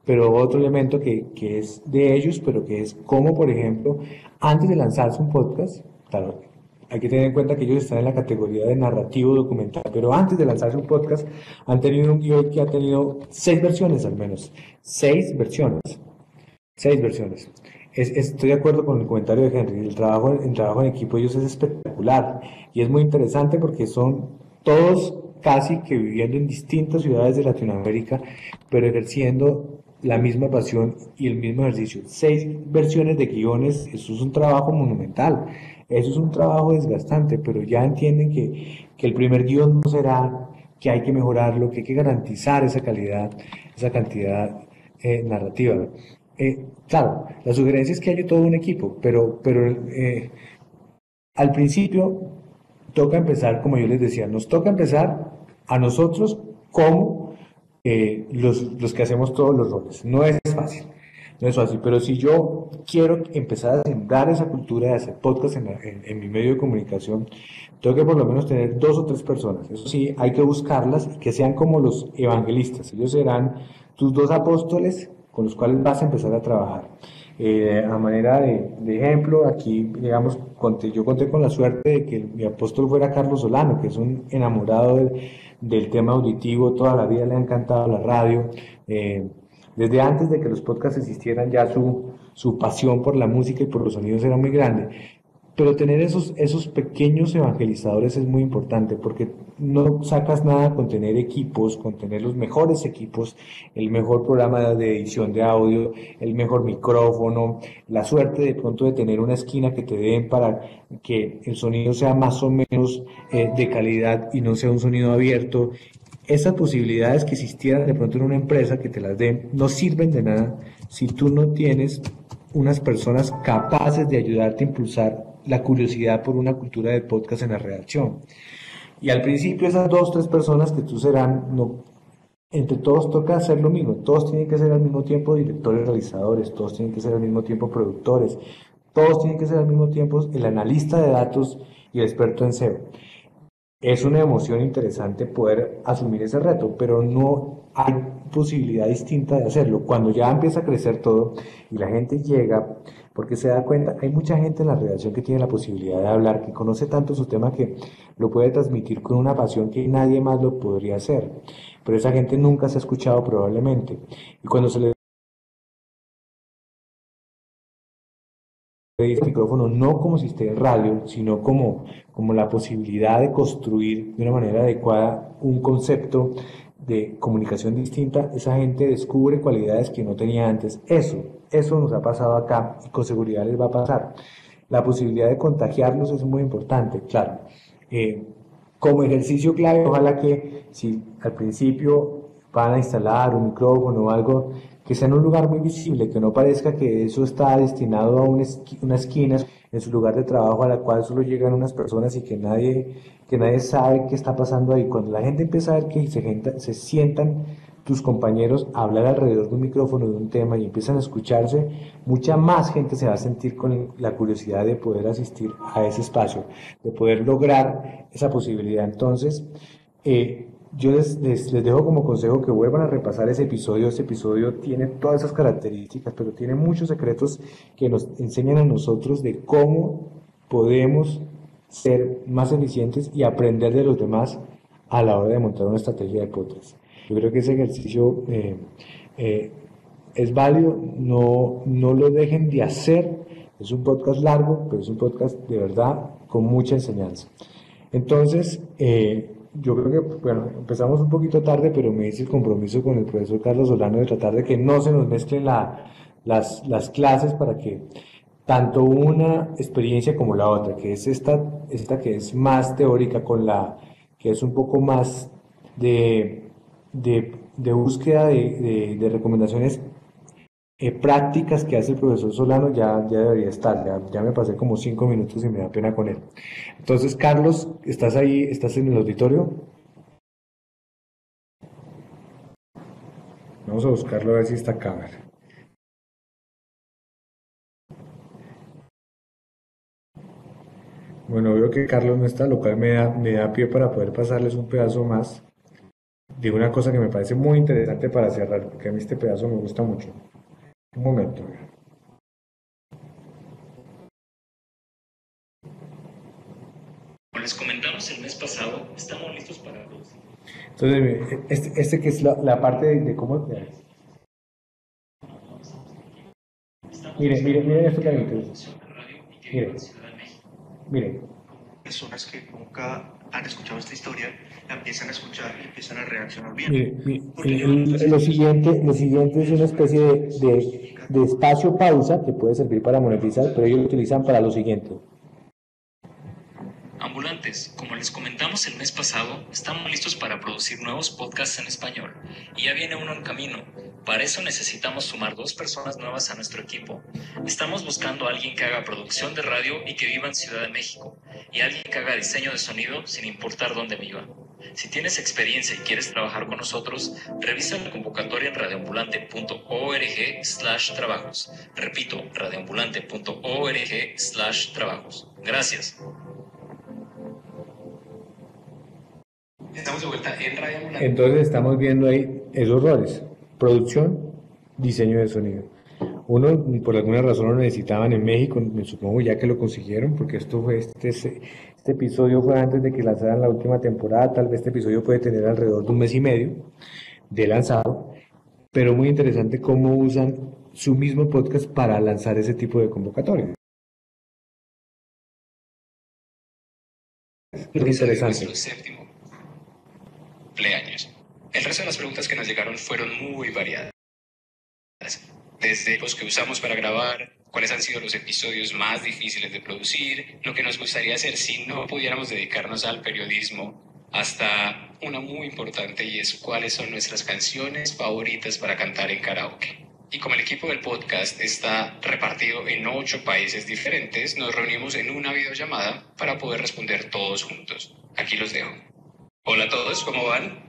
Pero otro elemento que es de ellos, pero que es como, por ejemplo, antes de lanzarse un podcast, claro, hay que tener en cuenta que ellos están en la categoría de narrativo documental, pero antes de lanzarse un podcast han tenido un guión que ha tenido 6 versiones al menos. 6 versiones. 6 versiones. Estoy de acuerdo con el comentario de Henry. El trabajo en equipo de ellos es espectacular y es muy interesante porque son todos casi que viviendo en distintas ciudades de Latinoamérica, pero ejerciendo la misma pasión y el mismo ejercicio. 6 versiones de guiones, eso es un trabajo monumental. Eso es un trabajo desgastante, pero ya entienden que el primer guión no será, que hay que mejorarlo, que hay que garantizar esa calidad, esa cantidad narrativa. Claro, la sugerencia es que haya todo un equipo, pero al principio toca empezar, como yo les decía, nos toca empezar a nosotros como los que hacemos todos los roles. No es fácil. No es fácil, pero si yo quiero empezar a sembrar esa cultura de hacer podcast en mi medio de comunicación, tengo que por lo menos tener 2 o 3 personas. Eso sí, hay que buscarlas que sean como los evangelistas. Ellos serán tus 2 apóstoles con los cuales vas a empezar a trabajar. A manera de ejemplo, aquí, digamos, yo conté con la suerte de que mi apóstol fuera Carlos Solano, que es un enamorado del tema auditivo, toda la vida le ha encantado la radio. Desde antes de que los podcasts existieran, ya su pasión por la música y por los sonidos era muy grande. Pero tener esos pequeños evangelizadores es muy importante porque no sacas nada con tener equipos, con tener los mejores equipos, el mejor programa de edición de audio, el mejor micrófono, la suerte de pronto de tener una esquina que te den para que el sonido sea más o menos de calidad y no sea un sonido abierto. Esas posibilidades que existieran de pronto en una empresa que te las den no sirven de nada si tú no tienes unas personas capaces de ayudarte a impulsar la curiosidad por una cultura de podcast en la redacción. Y al principio esas 2, 3 personas que tú serán, no, entre todos toca hacer lo mismo, todos tienen que ser al mismo tiempo directores realizadores, todos tienen que ser al mismo tiempo productores, todos tienen que ser al mismo tiempo el analista de datos y el experto en SEO. Es una emoción interesante poder asumir ese reto, pero no hay posibilidad distinta de hacerlo. Cuando ya empieza a crecer todo y la gente llega, porque se da cuenta, hay mucha gente en la redacción que tiene la posibilidad de hablar, que conoce tanto su tema que lo puede transmitir con una pasión que nadie más lo podría hacer. Pero esa gente nunca se ha escuchado probablemente. Y cuando se le dice el micrófono no como si esté en radio, sino como la posibilidad de construir de una manera adecuada un concepto de comunicación distinta, esa gente descubre cualidades que no tenía antes. Eso nos ha pasado acá y con seguridad les va a pasar. La posibilidad de contagiarlos es muy importante, claro. Como ejercicio clave, ojalá que si al principio van a instalar un micrófono o algo, que sea en un lugar muy visible, que no parezca que eso está destinado a una esquina en su lugar de trabajo a la cual solo llegan unas personas y que nadie sabe qué está pasando ahí. Cuando la gente empieza a ver que se sientan tus compañeros a hablar alrededor de un micrófono de un tema y empiezan a escucharse, mucha más gente se va a sentir con la curiosidad de poder asistir a ese espacio, de poder lograr esa posibilidad. Entonces, yo les dejo como consejo que vuelvan a repasar ese episodio. Este episodio tiene todas esas características, pero tiene muchos secretos que nos enseñan a nosotros de cómo podemos ser más eficientes y aprender de los demás a la hora de montar una estrategia de podcast. Yo creo que ese ejercicio es válido, no lo dejen de hacer. Es un podcast largo, pero es un podcast de verdad con mucha enseñanza. Entonces, yo creo que, bueno, empezamos un poquito tarde, pero me hice el compromiso con el profesor Carlos Solano de tratar de que no se nos mezclen las clases para que tanto una experiencia como la otra, que es esta que es más teórica con la que es un poco más de búsqueda de recomendaciones prácticas que hace el profesor Solano, ya debería estar, ya me pasé como 5 minutos y me da pena con él. Entonces, Carlos, ¿estás ahí? ¿Estás en el auditorio? Vamos a buscarlo a ver si está acá. A ver. Bueno, veo que Carlos no está, lo cual me da pie para poder pasarles un pedazo más de una cosa que me parece muy interesante para cerrar, porque a mí este pedazo me gusta mucho. Un momento. Como les comentamos el mes pasado, estamos listos para producir. Entonces, este que es la parte de cómo... Miren esto que hay. Miren. Personas que nunca han escuchado esta historia la empiezan a escuchar y empiezan a reaccionar bien. Lo siguiente es una especie de espacio pausa que puede servir para monetizar, pero ellos lo utilizan para lo siguiente. Ambulantes, como les comentamos el mes pasado, estamos listos para producir nuevos podcasts en español. Y ya viene uno en camino. Para eso necesitamos sumar 2 personas nuevas a nuestro equipo. Estamos buscando a alguien que haga producción de radio y que viva en Ciudad de México. Y alguien que haga diseño de sonido sin importar dónde viva. Si tienes experiencia y quieres trabajar con nosotros, revisa la convocatoria en radioambulante.org/trabajos. Repito, radioambulante.org/trabajos. Gracias. Estamos de vuelta en Radio Ambulante. Entonces estamos viendo ahí esos roles: producción, diseño de sonido. Uno, por alguna razón, lo necesitaban en México, me supongo ya que lo consiguieron, porque esto fue este episodio fue antes de que lanzaran la última temporada. Tal vez este episodio puede tener alrededor de 1 mes y medio de lanzado, pero muy interesante cómo usan su mismo podcast para lanzar ese tipo de convocatorias. interesante. Nuestro séptimo cumpleaños. El resto de las preguntas que nos llegaron fueron muy variadas. Desde los que usamos para grabar, cuáles han sido los episodios más difíciles de producir, lo que nos gustaría hacer si no pudiéramos dedicarnos al periodismo, hasta una muy importante y es cuáles son nuestras canciones favoritas para cantar en karaoke. Y como el equipo del podcast está repartido en 8 países diferentes, nos reunimos en una videollamada para poder responder todos juntos. Aquí los dejo. Hola a todos, ¿cómo van?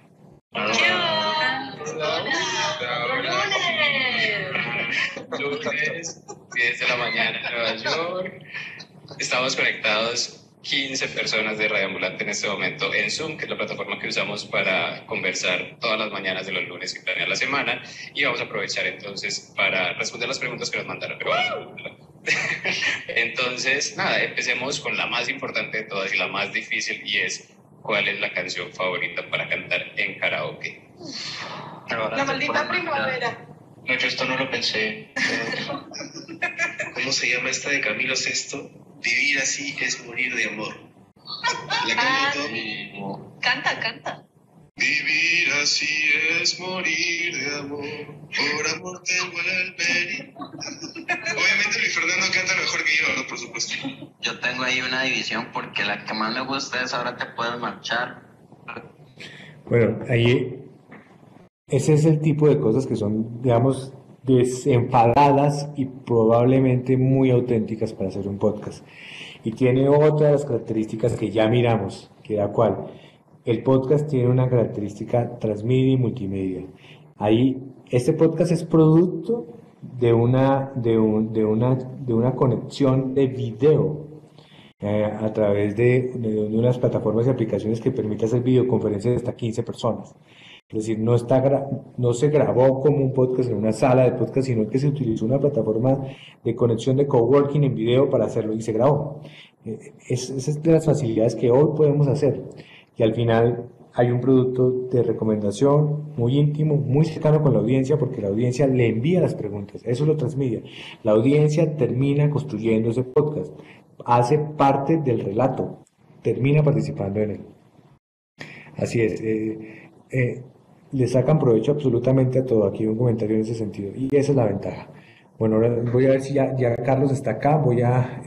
Lunes, 10 de la mañana en Nueva York. Estamos conectados 15 personas de Radio Ambulante en este momento en Zoom, que es la plataforma que usamos para conversar todas las mañanas de los lunes y planear la semana. Y vamos a aprovechar entonces para responder las preguntas que nos mandaron. Entonces, nada, empecemos con la más importante de todas y la más difícil, y es: ¿cuál es la canción favorita para cantar en karaoke? La maldita primavera. No, yo esto no lo pensé. ¿Cómo se llama esta de Camilo Sesto? Vivir así es morir de amor. La canto. Canta. Vivir así es morir de amor. Por amor tengo el alberí. Obviamente Luis Fernando canta mejor que yo, ¿no? Por supuesto. Yo tengo ahí una división porque la que más me gusta es Ahora te puedes marchar. Bueno, ahí ese es el tipo de cosas que son, digamos, desenfadadas y probablemente muy auténticas para hacer un podcast. Y tiene otra de las características que ya miramos, que era cuál. El podcast tiene una característica transmedia y multimedia. Ahí, este podcast es producto de una conexión de video a través de unas plataformas y aplicaciones que permiten hacer videoconferencias de hasta 15 personas. Es decir, no se grabó como un podcast en una sala de podcast, sino que se utilizó una plataforma de conexión de coworking en video para hacerlo y se grabó. Esa es de las facilidades que hoy podemos hacer. Y al final hay un producto de recomendación muy íntimo, muy cercano con la audiencia, porque la audiencia le envía las preguntas. Eso lo transmite. La audiencia termina construyendo ese podcast, hace parte del relato, termina participando en él. Así es. Le sacan provecho absolutamente a todo. Aquí hay un comentario en ese sentido, y esa es la ventaja. Bueno, ahora voy a ver si ya Carlos está acá. Voy a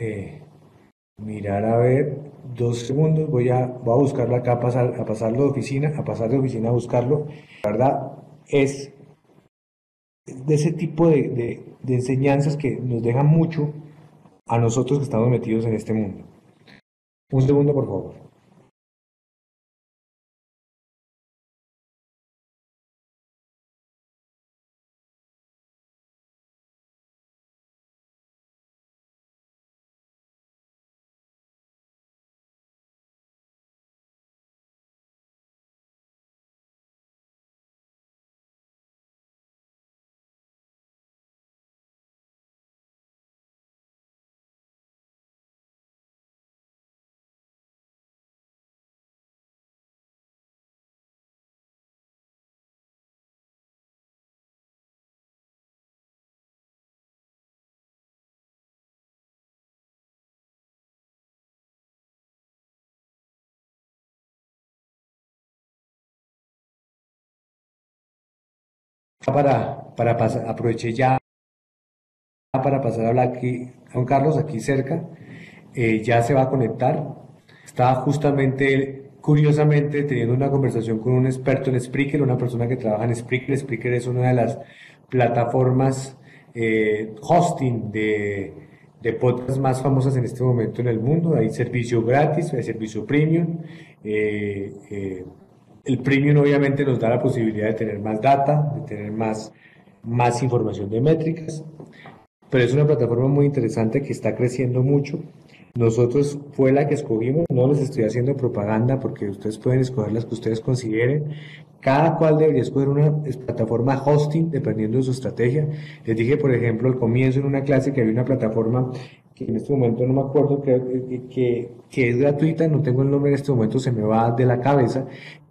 mirar, a ver, 2 segundos. Voy a buscarlo acá, a pasarlo de oficina a buscarlo. La verdad es de ese tipo de enseñanzas que nos dejan mucho a nosotros que estamos metidos en este mundo. Un segundo, por favor. Aproveché ya para pasar a hablar aquí a don Carlos, aquí cerca. Ya se va a conectar. Estaba justamente, curiosamente, teniendo una conversación con un experto en Spreaker, una persona que trabaja en Spreaker. Spreaker es una de las plataformas hosting de podcast más famosas en este momento en el mundo. Hay servicio gratis, hay servicio premium. El premium obviamente nos da la posibilidad de tener más data, de tener más información de métricas, pero es una plataforma muy interesante que está creciendo mucho. Nosotros fue la que escogimos, no les estoy haciendo propaganda porque ustedes pueden escoger las que ustedes consideren. Cada cual debería escoger una plataforma hosting dependiendo de su estrategia. Les dije, por ejemplo, al comienzo en una clase que había una plataforma que en este momento no me acuerdo, que es gratuita, no tengo el nombre en este momento, se me va de la cabeza,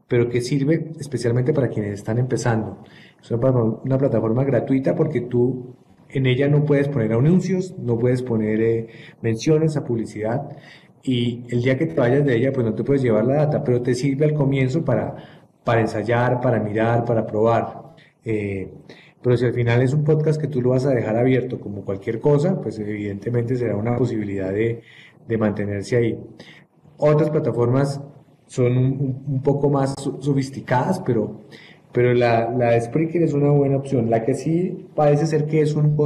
pero que sirve especialmente para quienes están empezando. Es una plataforma gratuita porque tú en ella no puedes poner anuncios, no puedes poner menciones a publicidad. y el día que te vayas de ella, pues no te puedes llevar la data, pero te sirve al comienzo para ensayar, para mirar, para probar. Eh, pero si al final es un podcast que tú lo vas a dejar abierto como cualquier cosa, pues evidentemente será una posibilidad de mantenerse ahí. Otras plataformas son un poco más sofisticadas, pero la de Spreaker es una buena opción. La que sí parece ser que es un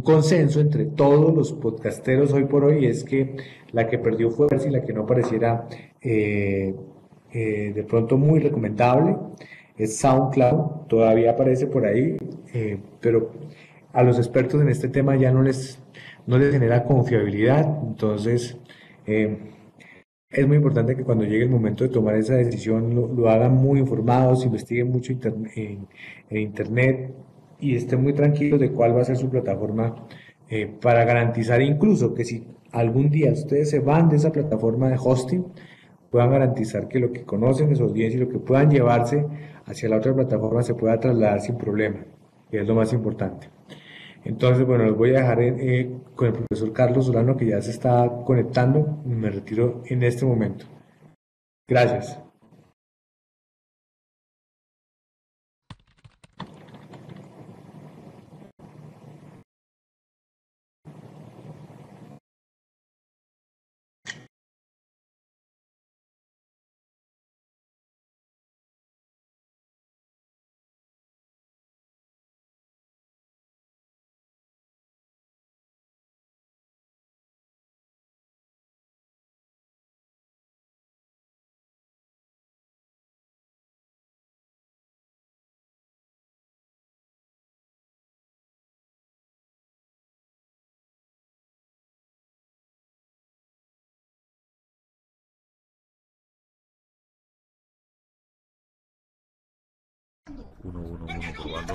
consenso entre todos los podcasteros hoy por hoy es que la que perdió fuerza y la que no pareciera eh, de pronto muy recomendable es SoundCloud. Todavía aparece por ahí, pero a los expertos en este tema ya no les genera confiabilidad. Entonces, eh, es muy importante que cuando llegue el momento de tomar esa decisión lo hagan muy informados, investiguen mucho en Internet y estén muy tranquilos de cuál va a ser su plataforma para garantizar incluso que si algún día ustedes se van de esa plataforma de hosting, puedan garantizar que lo que conocen de su audiencia y lo que puedan llevarse hacia la otra plataforma se pueda trasladar sin problema, que es lo más importante. Entonces, bueno, los voy a dejar con el profesor Carlos Solano, que ya se está conectando. Me retiro en este momento. Gracias. Uno, uno, uno, probando.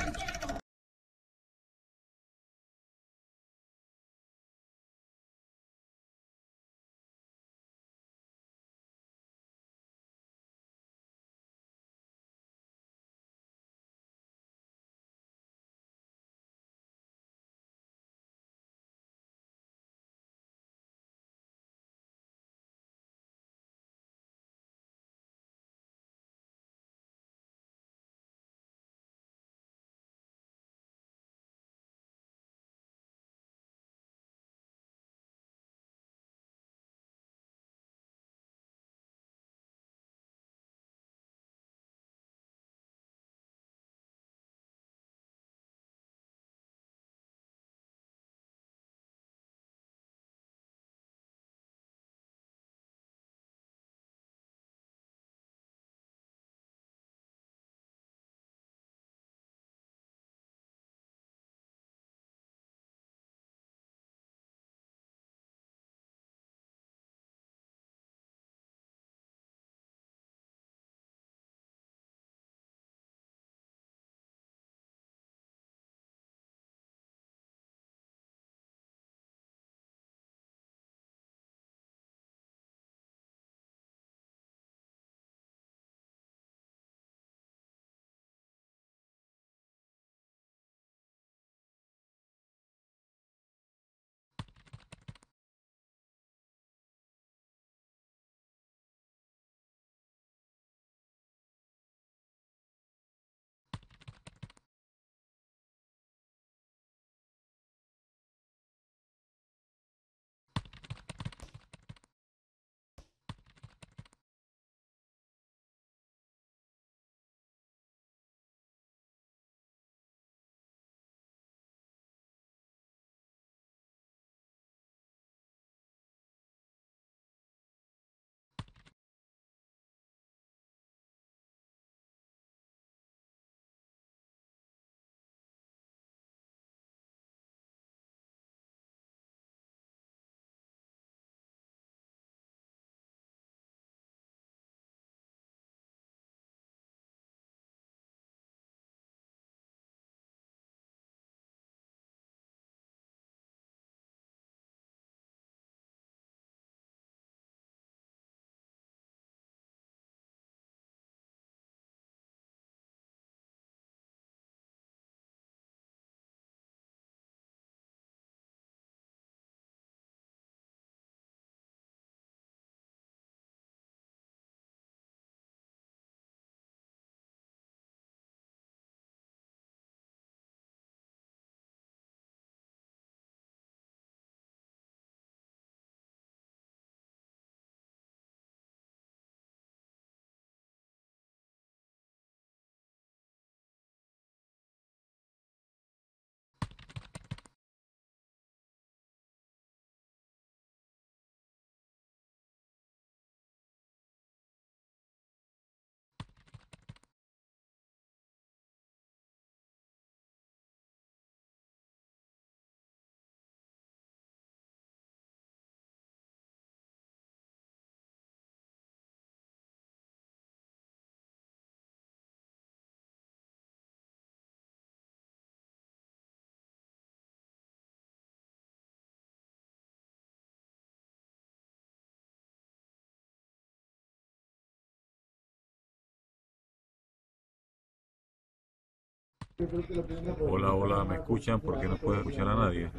Hola, hola, ¿me escuchan? ¿Por qué no puedo escuchar a nadie?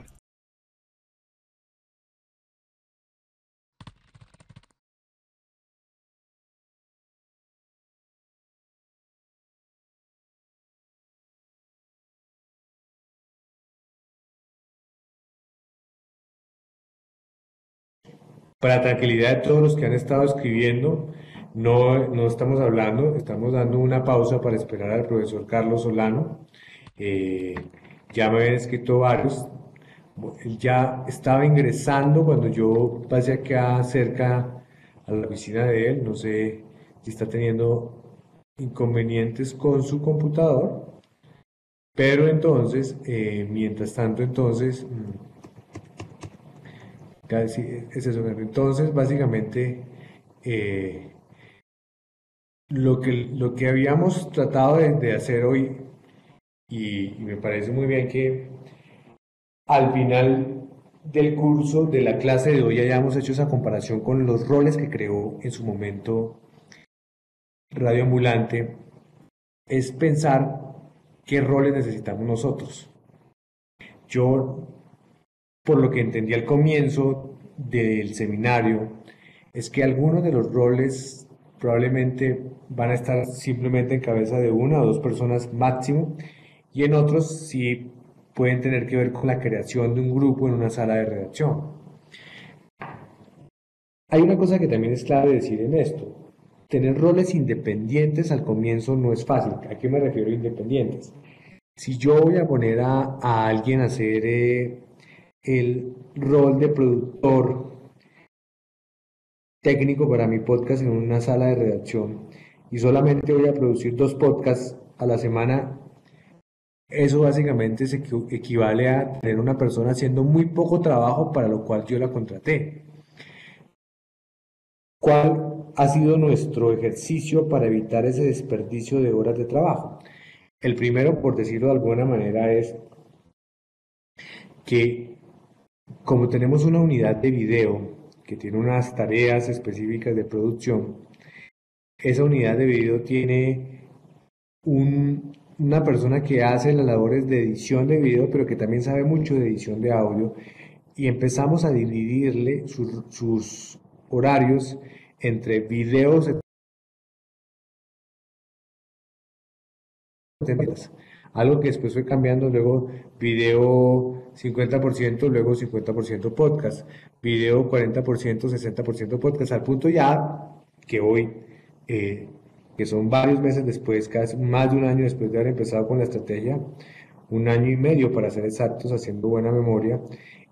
Para tranquilidad de todos los que han estado escribiendo, no estamos hablando, estamos dando una pausa para esperar al profesor Carlos Solano. Eh, ya me habían escrito varios. Él ya estaba ingresando cuando yo pasé acá cerca a la oficina de él. No sé si está teniendo inconvenientes con su computador, pero entonces, mientras tanto, entonces, casi es eso. Entonces, básicamente, eh, lo que habíamos tratado de hacer hoy, y me parece muy bien que al final del curso, de la clase de hoy, hayamos hecho esa comparación con los roles que creó en su momento Radio Ambulante, es pensar qué roles necesitamos nosotros. Yo, por lo que entendí al comienzo del seminario, es que algunos de los roles probablemente van a estar simplemente en cabeza de una o dos personas máximo, y en otros sí pueden tener que ver con la creación de un grupo en una sala de redacción. Hay una cosa que también es clave decir en esto. Tener roles independientes al comienzo no es fácil. ¿A qué me refiero independientes? Si yo voy a poner a alguien a hacer el rol de productor técnico para mi podcast en una sala de redacción y solamente voy a producir 2 podcasts a la semana, eso básicamente equivale a tener una persona haciendo muy poco trabajo para lo cual yo la contraté. ¿Cuál ha sido nuestro ejercicio para evitar ese desperdicio de horas de trabajo? El primero, por decirlo de alguna manera, es que como tenemos una unidad de video que tiene unas tareas específicas de producción, esa unidad de video tiene una persona que hace las labores de edición de video, pero que también sabe mucho de edición de audio, y empezamos a dividirle sus horarios entre videos, algo que después fue cambiando, luego video 50%, luego 50% podcast, video 40%, 60% podcast, al punto ya que hoy, eh, que son varios meses después, casi más de un año después de haber empezado con la estrategia, un año y medio para ser exactos, haciendo buena memoria,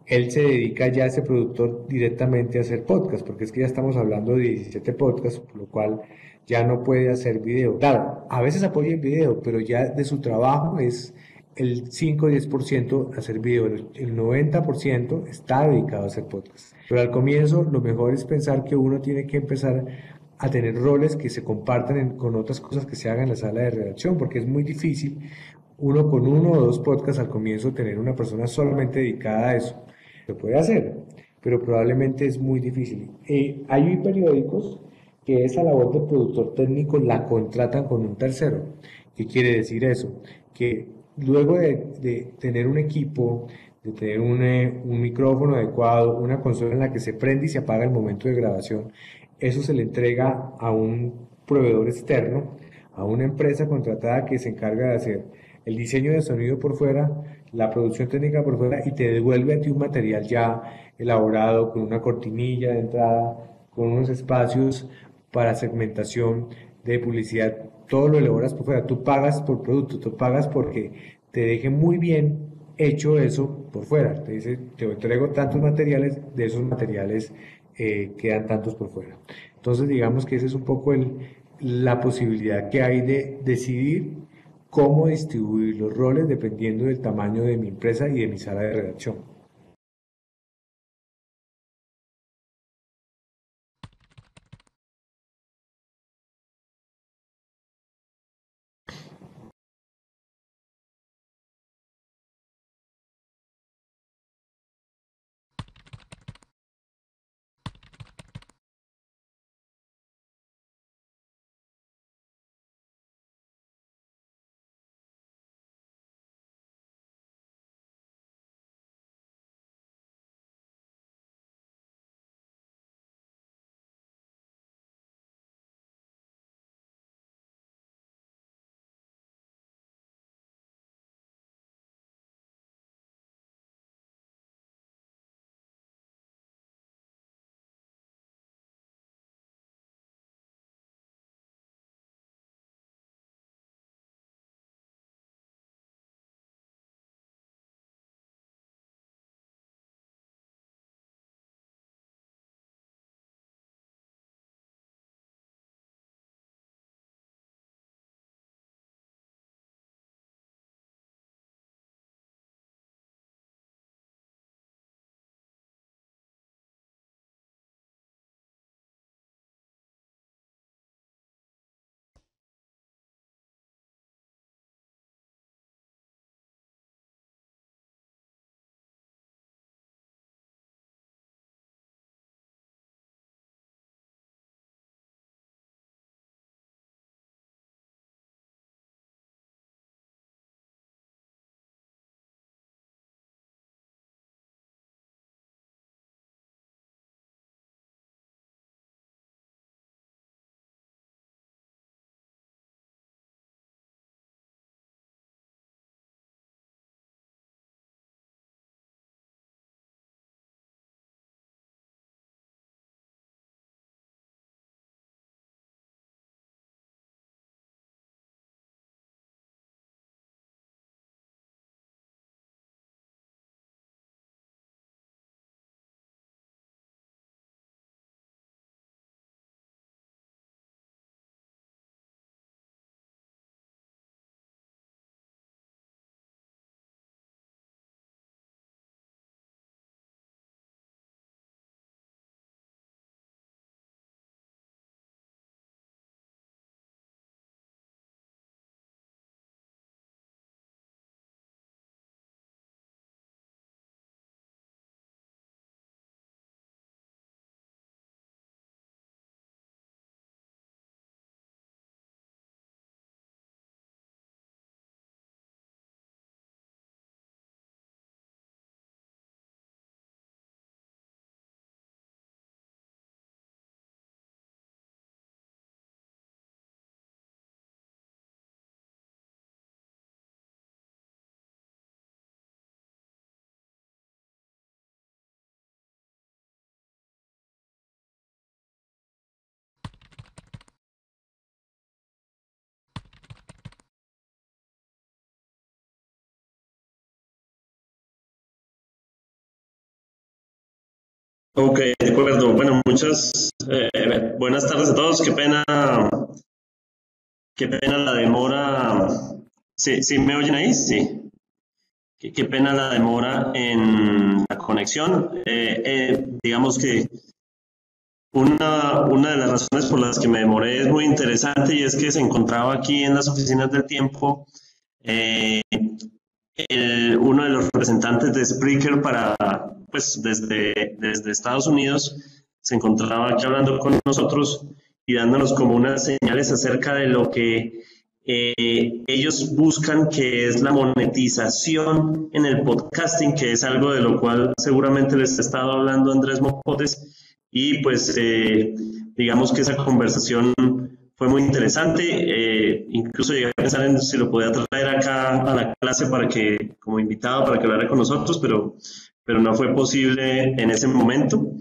él se dedica ya a ese productor directamente a hacer podcast, porque es que ya estamos hablando de 17 podcasts, por lo cual ya no puede hacer video. Claro, a veces apoya el video, pero ya de su trabajo es el 5 o 10% hacer video, el 90% está dedicado a hacer podcast. Pero al comienzo lo mejor es pensar que uno tiene que empezar a tener roles que se compartan con otras cosas que se hagan en la sala de redacción, porque es muy difícil uno con 1 o 2 podcasts al comienzo tener una persona solamente dedicada a eso. Lo puede hacer, pero probablemente es muy difícil. Hay periódicos que esa labor de productor técnico la contratan con un tercero. ¿Qué quiere decir eso? Que luego de tener un equipo, de tener un micrófono adecuado, una consola en la que se prende y se apaga el momento de grabación, eso se le entrega a un proveedor externo, a una empresa contratada que se encarga de hacer el diseño de sonido por fuera, la producción técnica por fuera, y te devuelve a ti un material ya elaborado con una cortinilla de entrada, con unos espacios para segmentación de publicidad. Todo lo elaboras por fuera. Tú pagas por producto, tú pagas porque te deje muy bien hecho eso por fuera. Te dice, te entrego tantos materiales, de esos materiales quedan tantos por fuera. Entonces, digamos que esa es un poco la posibilidad que hay de decidir cómo distribuir los roles dependiendo del tamaño de mi empresa y de mi sala de redacción. Ok, de acuerdo. Bueno, muchas buenas tardes a todos. Qué pena la demora. Sí, ¿sí me oyen ahí? Sí. Qué pena la demora en la conexión. Digamos que una de las razones por las que me demoré es muy interesante y es que se encontraba aquí en las oficinas del Tiempo eh, uno de los representantes de Spreaker pues desde Estados Unidos se encontraba aquí hablando con nosotros y dándonos como unas señales acerca de lo que ellos buscan, que es la monetización en el podcasting, que es algo de lo cual seguramente les ha estado hablando Andrés Mopotes, y pues digamos que esa conversación fue muy interesante, incluso llegué a pensar en si lo podía traer acá a la clase como invitado para que hablara con nosotros, pero no fue posible en ese momento.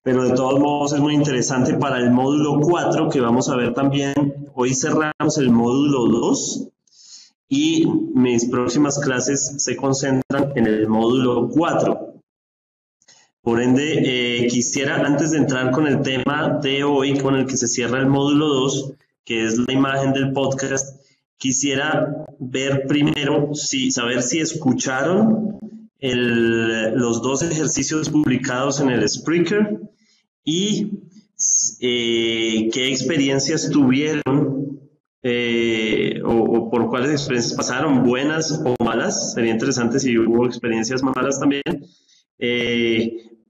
Pero de todos modos es muy interesante para el módulo 4 que vamos a ver también. Hoy cerramos el módulo 2 y mis próximas clases se concentran en el módulo 4. Por ende, quisiera, antes de entrar con el tema de hoy, con el que se cierra el módulo 2, que es la imagen del podcast, quisiera ver primero, saber si escucharon los 2 ejercicios publicados en el Spreaker y qué experiencias tuvieron o por cuáles experiencias pasaron, buenas o malas. Sería interesante si hubo experiencias malas también,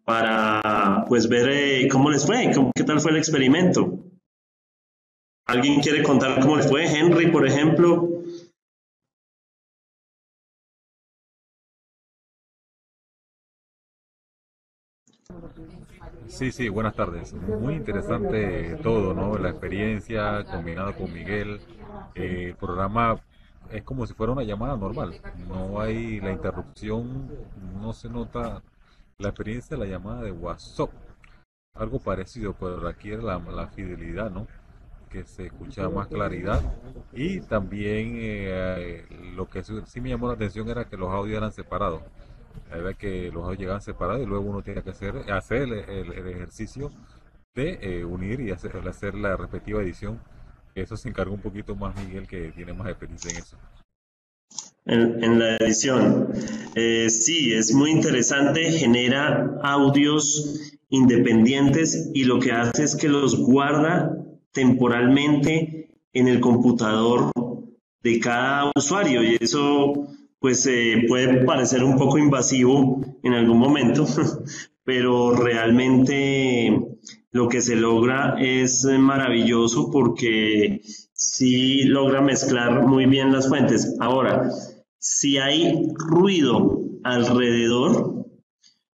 para pues ver cómo les fue, qué tal fue el experimento. ¿Alguien quiere contar cómo les fue? Henry, por ejemplo. Sí, buenas tardes. Muy interesante todo, ¿no? La experiencia combinada con Miguel. El programa es como si fuera una llamada normal. No hay la interrupción, no se nota la experiencia de la llamada de WhatsApp. Algo parecido, pero requiere la fidelidad, ¿no? Que se escucha más claridad. Y también lo que sí me llamó la atención era que los audios eran separados. Era que los audios llegaban separados y luego uno tiene que hacer el ejercicio de unir y hacer la respectiva edición. Eso se encarga un poquito más Miguel, que tiene más experiencia en eso. En la edición. Sí, es muy interesante, genera audios independientes y lo que hace es que los guarda temporalmente en el computador de cada usuario, y eso pues puede parecer un poco invasivo en algún momento, pero realmente lo que se logra es maravilloso porque sí logra mezclar muy bien las fuentes. Ahora, si hay ruido alrededor,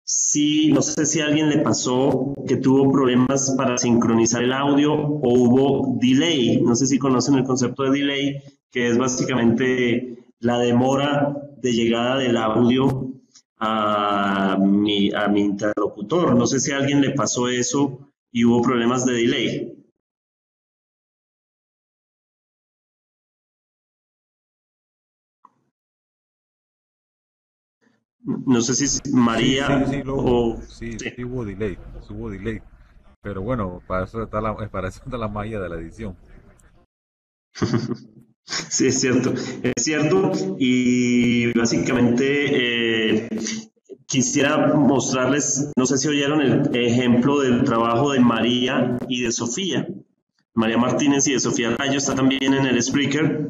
sí, no sé si a alguien le pasó que tuvo problemas para sincronizar el audio o hubo delay. No sé si conocen el concepto de delay, que es básicamente la demora de llegada del audio a mi interlocutor. No sé si a alguien le pasó eso y hubo problemas de delay. No sé si María sí, hubo delay. Pero bueno, para eso está la magia de la edición. Sí, es cierto, y básicamente quisiera mostrarles, no sé si oyeron el ejemplo del trabajo de María y de Sofía. María Martínez y de Sofía Rayo está también en el Spreaker,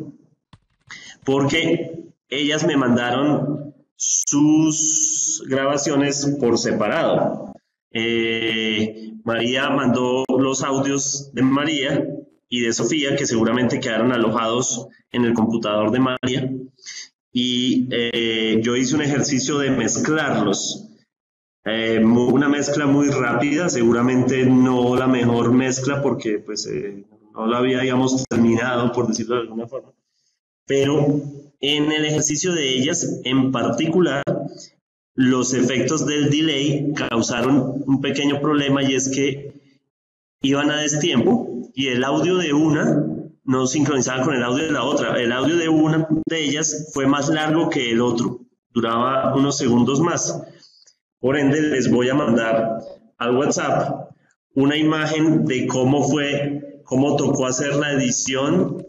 porque ellas me mandaron sus grabaciones por separado. María mandó los audios de María y de Sofía, que seguramente quedaron alojados en el computador de María, y yo hice un ejercicio de mezclarlos. Una mezcla muy rápida, seguramente no la mejor mezcla porque pues no la había, digamos, terminado, por decirlo de alguna forma, pero en el ejercicio de ellas en particular, los efectos del delay causaron un pequeño problema, y es que iban a destiempo y el audio de una no sincronizaba con el audio de la otra. El audio de una de ellas fue más largo que el otro, duraba unos segundos más. Por ende, les voy a mandar al WhatsApp una imagen de cómo tocó hacer la edición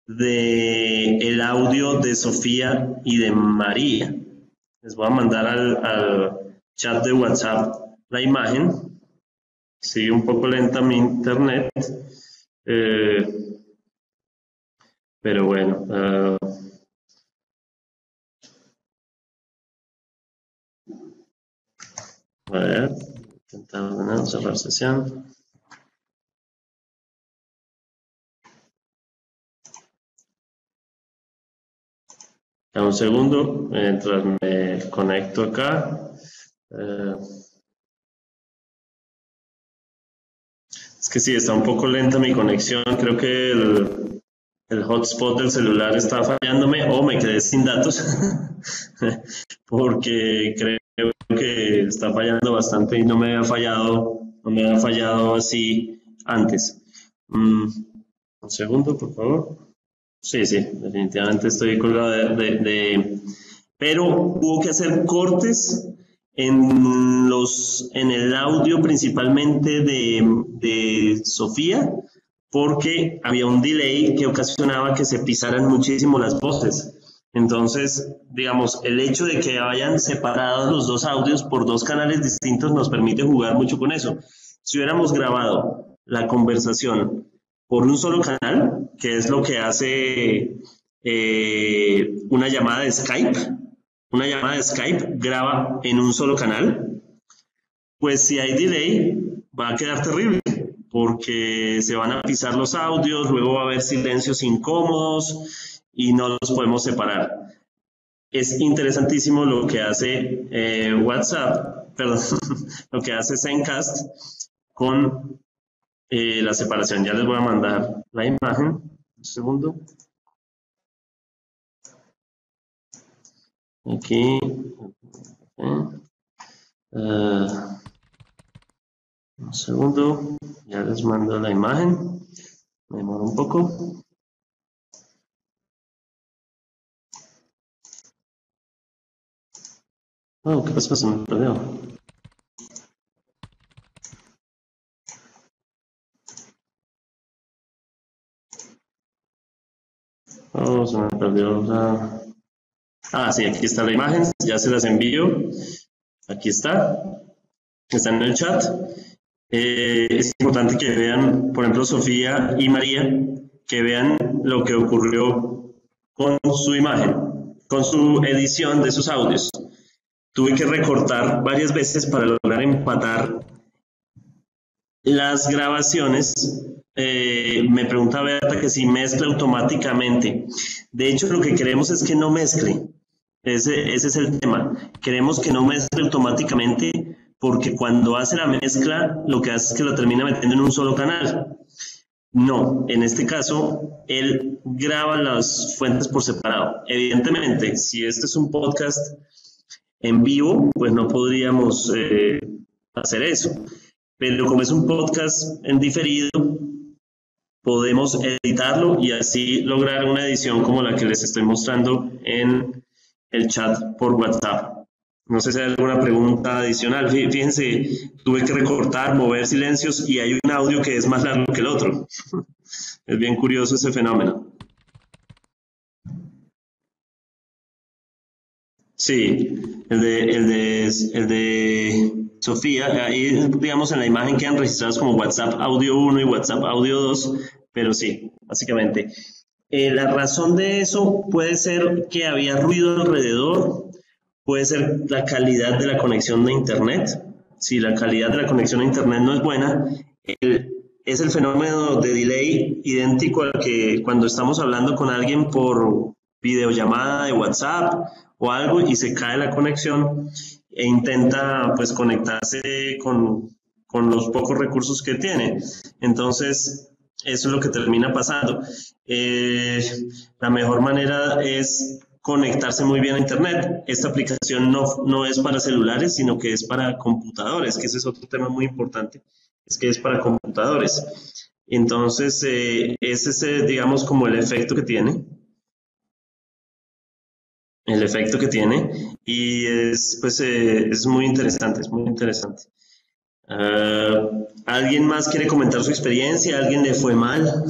de el audio de Sofía y de María. Les voy a mandar al chat de WhatsApp la imagen. Sigue un poco lenta mi internet, pero bueno. A ver, intentar cerrar sesión. Dame un segundo mientras me conecto acá. Es que sí, está un poco lenta mi conexión. Creo que el hotspot del celular está fallándome o me quedé sin datos porque creo que está fallando bastante y no me había fallado así antes. Un segundo, por favor. Sí, definitivamente estoy colgado pero hubo que hacer cortes en el audio principalmente de Sofía, porque había un delay que ocasionaba que se pisaran muchísimo las voces. Entonces, digamos, el hecho de que hayan separado los dos audios por dos canales distintos nos permite jugar mucho con eso. Si hubiéramos grabado la conversación por un solo canal, que es lo que hace una llamada de Skype graba en un solo canal, pues si hay delay va a quedar terrible, porque se van a pisar los audios, luego va a haber silencios incómodos y no los podemos separar. Es interesantísimo lo que hace lo que hace Zencastr con la separación. Ya les voy a mandar la imagen. Un segundo. Aquí. Un segundo. Ya les mando la imagen. Me demoro un poco. Oh, ¿qué pasó? Se me perdió. Oh, se me perdió. Sí, aquí está la imagen. Ya se las envío. Aquí está. Está en el chat. Es importante que vean, por ejemplo, Sofía y María, que vean lo que ocurrió con su imagen, con su edición de sus audios. Tuve que recortar varias veces para lograr empatar las grabaciones. Me pregunta Berta que si mezcla automáticamente. De hecho, lo que queremos es que no mezcle. Ese es el tema. Queremos que no mezcle automáticamente, porque cuando hace la mezcla, lo que hace es que lo termina metiendo en un solo canal. No, en este caso, él graba las fuentes por separado. Evidentemente, si este es un podcast en vivo, pues no podríamos hacer eso. Pero como es un podcast en diferido, podemos editarlo y así lograr una edición como la que les estoy mostrando en el chat por WhatsApp. No sé si hay alguna pregunta adicional. Fíjense, tuve que recortar, mover silencios y hay un audio que es más largo que el otro. Es bien curioso ese fenómeno. Sí, el de Sofía, ahí digamos en la imagen quedan registrados como WhatsApp Audio 1 y WhatsApp Audio 2, pero sí, básicamente. La razón de eso puede ser que había ruido alrededor, puede ser la calidad de la conexión de Internet. Si la calidad de la conexión a Internet no es buena, es el fenómeno de delay idéntico al que cuando estamos hablando con alguien por videollamada de WhatsApp o algo y se cae la conexión e intenta pues conectarse con los pocos recursos que tiene. Entonces, eso es lo que termina pasando. La mejor manera es conectarse muy bien a Internet. Esta aplicación no es para celulares, sino que es para computadores, que ese es otro tema muy importante, es que es para computadores. Entonces, ese es, digamos, como el efecto que tiene. El efecto que tiene y es muy interesante, es muy interesante. ¿Alguien más quiere comentar su experiencia? ¿A alguien le fue mal?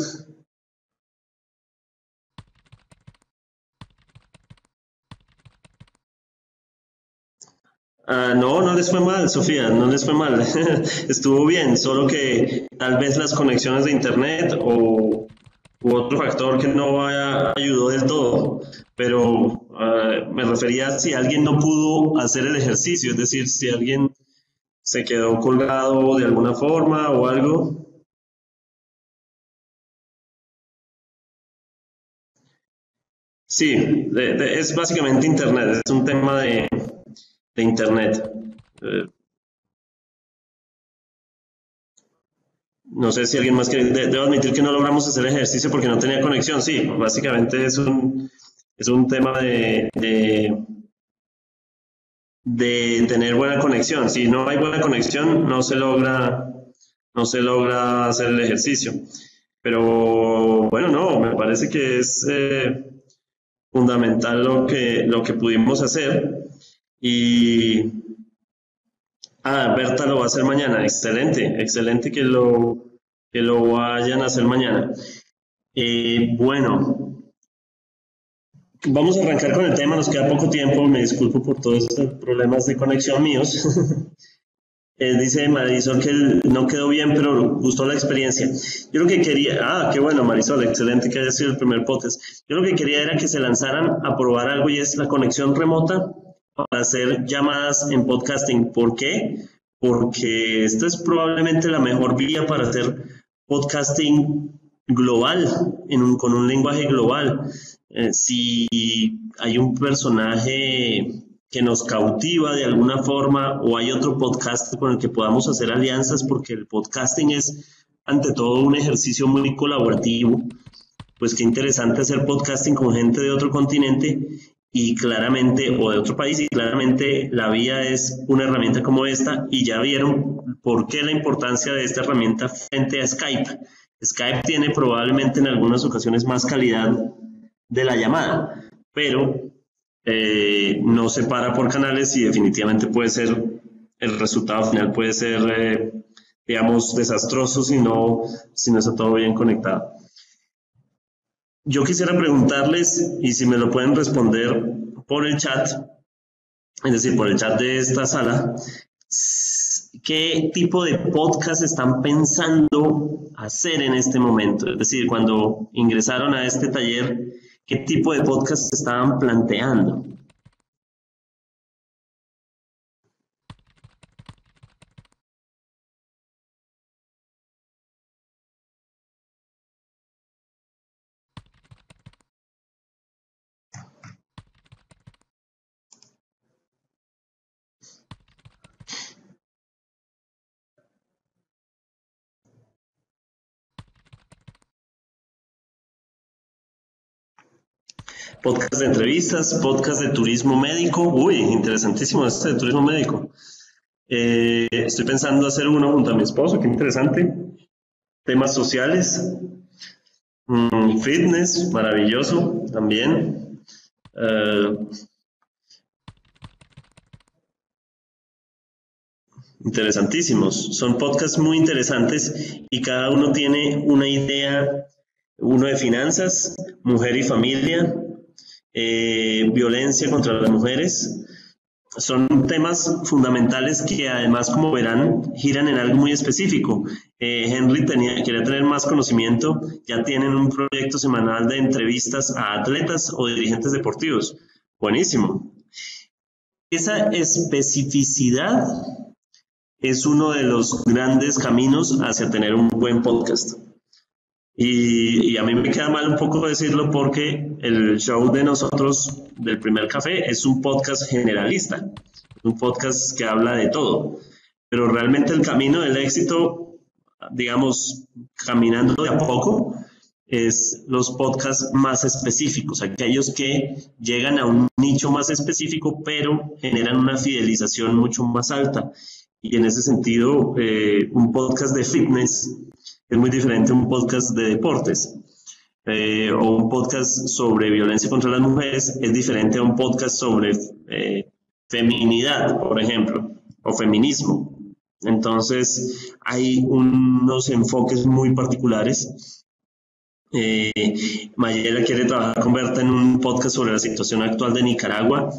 No, no les fue mal, Sofía, no les fue mal. Estuvo bien, solo que tal vez las conexiones de internet o u otro factor que no ayudó del todo. Pero me refería a si alguien no pudo hacer el ejercicio, es decir, si alguien se quedó colgado de alguna forma o algo. Sí, es básicamente internet, es un tema de internet. Eh, no sé si alguien más quiere. Debo admitir que no logramos hacer ejercicio porque no tenía conexión. Sí, básicamente es un tema de tener buena conexión. Si no hay buena conexión, no se logra hacer el ejercicio. Pero bueno, no, me parece que es fundamental lo que pudimos hacer. Y Berta lo va a hacer mañana. Excelente, excelente que lo vayan a hacer mañana. Bueno, vamos a arrancar con el tema, nos queda poco tiempo, me disculpo por todos estos problemas de conexión míos. Dice Marisol que no quedó bien, pero gustó la experiencia. Yo lo que quería, qué bueno Marisol, excelente que haya sido el primer podcast. Yo lo que quería era que se lanzaran a probar algo y es la conexión remota para hacer llamadas en podcasting. ¿Por qué? Porque esta es probablemente la mejor vía para hacer podcasting global, con un lenguaje global. Si hay un personaje que nos cautiva de alguna forma o hay otro podcast con el que podamos hacer alianzas, porque el podcasting es ante todo un ejercicio muy colaborativo, pues qué interesante hacer podcasting con gente de otro continente y claramente, o de otro país, y claramente la vía es una herramienta como esta, y ya vieron por qué la importancia de esta herramienta frente a Skype. Skype tiene probablemente en algunas ocasiones más calidad de la llamada, pero no se para por canales y definitivamente puede ser, el resultado final puede ser, digamos, desastroso si no está todo bien conectado. Yo quisiera preguntarles, y si me lo pueden responder por el chat, es decir, por el chat de esta sala, ¿qué tipo de podcast están pensando hacer en este momento? Es decir, cuando ingresaron a este taller, ¿qué tipo de podcast estaban planteando? Podcast de entrevistas, podcast de turismo médico. Uy, interesantísimo este de turismo médico. Estoy pensando hacer uno junto a mi esposo, qué interesante. Temas sociales. Fitness, maravilloso también. Interesantísimos. Son podcasts muy interesantes y cada uno tiene una idea, uno de finanzas, mujer y familia, violencia contra las mujeres. Son temas fundamentales que además, como verán, giran en algo muy específico. Henry quería tener más conocimiento, ya tienen un proyecto semanal de entrevistas a atletas o dirigentes deportivos. Buenísimo. Esa especificidad es uno de los grandes caminos hacia tener un buen podcast. Y a mí me queda mal un poco decirlo porque el show de nosotros, del Primer Café, es un podcast generalista, un podcast que habla de todo, pero realmente el camino del éxito, digamos, caminando de a poco, es los podcasts más específicos, aquellos que llegan a un nicho más específico, pero generan una fidelización mucho más alta. Y en ese sentido, un podcast de fitness es muy diferente a un podcast de deportes, o un podcast sobre violencia contra las mujeres es diferente a un podcast sobre feminidad, por ejemplo, o feminismo. Entonces, hay unos enfoques muy particulares. Mayela quiere trabajar con Berta en un podcast sobre la situación actual de Nicaragua,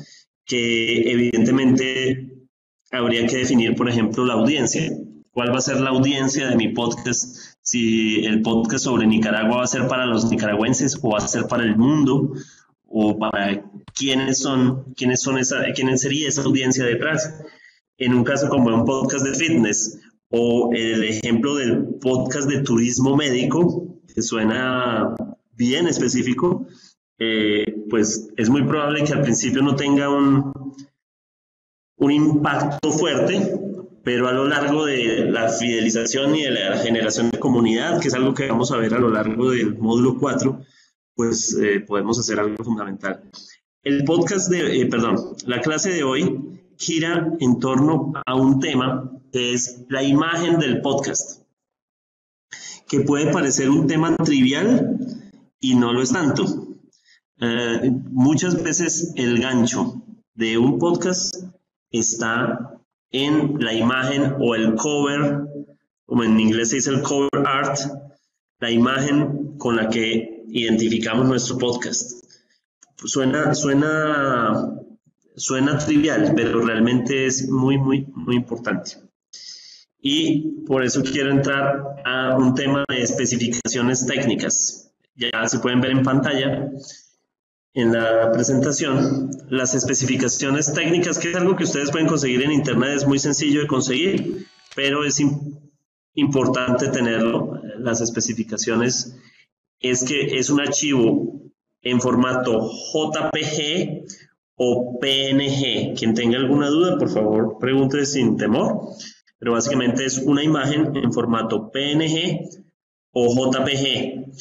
que evidentemente habría que definir, por ejemplo, la audiencia. ¿Cuál va a ser la audiencia de mi podcast? Si el podcast sobre Nicaragua va a ser para los nicaragüenses o va a ser para el mundo, o para quiénes sería esa audiencia detrás. En un caso como un podcast de fitness o el ejemplo del podcast de turismo médico, que suena bien específico, pues es muy probable que al principio no tenga un impacto fuerte, pero a lo largo de la fidelización y de la generación de comunidad, que es algo que vamos a ver a lo largo del módulo 4, pues podemos hacer algo fundamental. La clase de hoy gira en torno a un tema que es la imagen del podcast, que puede parecer un tema trivial y no lo es tanto. Muchas veces el gancho de un podcast está en la imagen o el cover, como en inglés se dice el cover art, la imagen con la que identificamos nuestro podcast. Suena trivial, pero realmente es muy, muy, muy importante. Y por eso quiero entrar a un tema de especificaciones técnicas. Ya se pueden ver en pantalla, en la presentación, las especificaciones técnicas, que es algo que ustedes pueden conseguir en internet, es muy sencillo de conseguir, pero es importante tenerlo. Las especificaciones es que es un archivo en formato JPG o PNG. Quien tenga alguna duda, por favor, pregunte sin temor, pero básicamente es una imagen en formato PNG o JPG.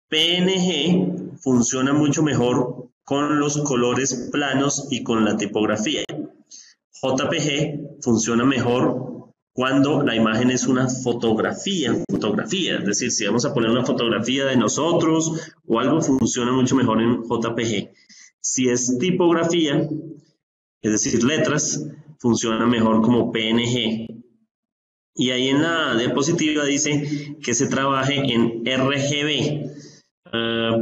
PNG funciona mucho mejor con los colores planos y con la tipografía. JPG funciona mejor cuando la imagen es una fotografía, es decir, si vamos a poner una fotografía de nosotros o algo, funciona mucho mejor en JPG. Si es tipografía, es decir, letras, funciona mejor como PNG. Y ahí en la diapositiva dice que se trabaje en RGB.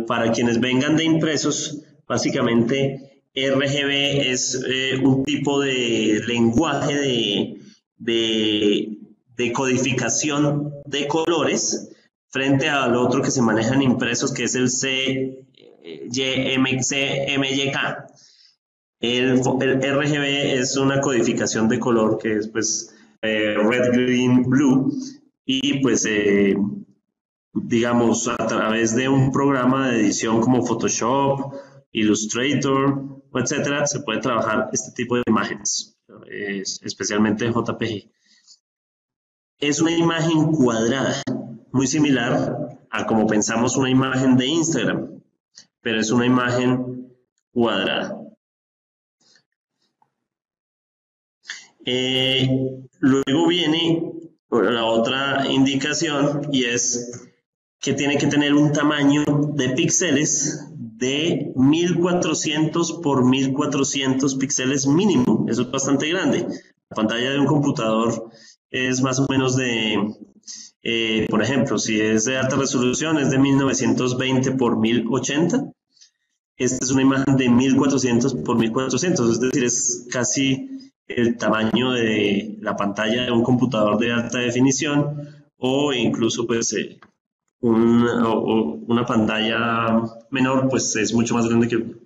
Para quienes vengan de impresos, básicamente RGB es un tipo de lenguaje de codificación de colores frente al otro que se maneja en impresos, que es el CMYK. El RGB es una codificación de color que es pues red, green, blue, y pues digamos, a través de un programa de edición como Photoshop, Illustrator, etcétera, se puede trabajar este tipo de imágenes, especialmente JPG. Es una imagen cuadrada, muy similar a como pensamos una imagen de Instagram, pero es una imagen cuadrada. Luego viene la otra indicación, y es que tiene que tener un tamaño de píxeles de 1400 por 1400 píxeles mínimo. Eso es bastante grande. La pantalla de un computador es más o menos de, por ejemplo, si es de alta resolución, es de 1920 por 1080. Esta es una imagen de 1400 por 1400, es decir, es casi el tamaño de la pantalla de un computador de alta definición, o incluso pues una pantalla menor, pues es mucho más grande que el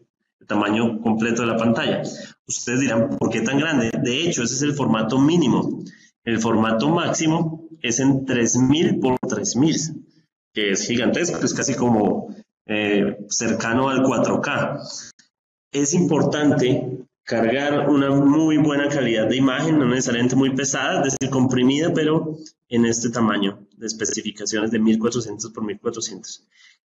tamaño completo de la pantalla. Ustedes dirán, ¿por qué tan grande? De hecho, ese es el formato mínimo. El formato máximo es en 3000 por 3000, que es gigantesco, es casi como cercano al 4K. Es importante cargar una muy buena calidad de imagen, no necesariamente muy pesada, es decir, comprimida, pero en este tamaño de especificaciones de 1400 por 1400.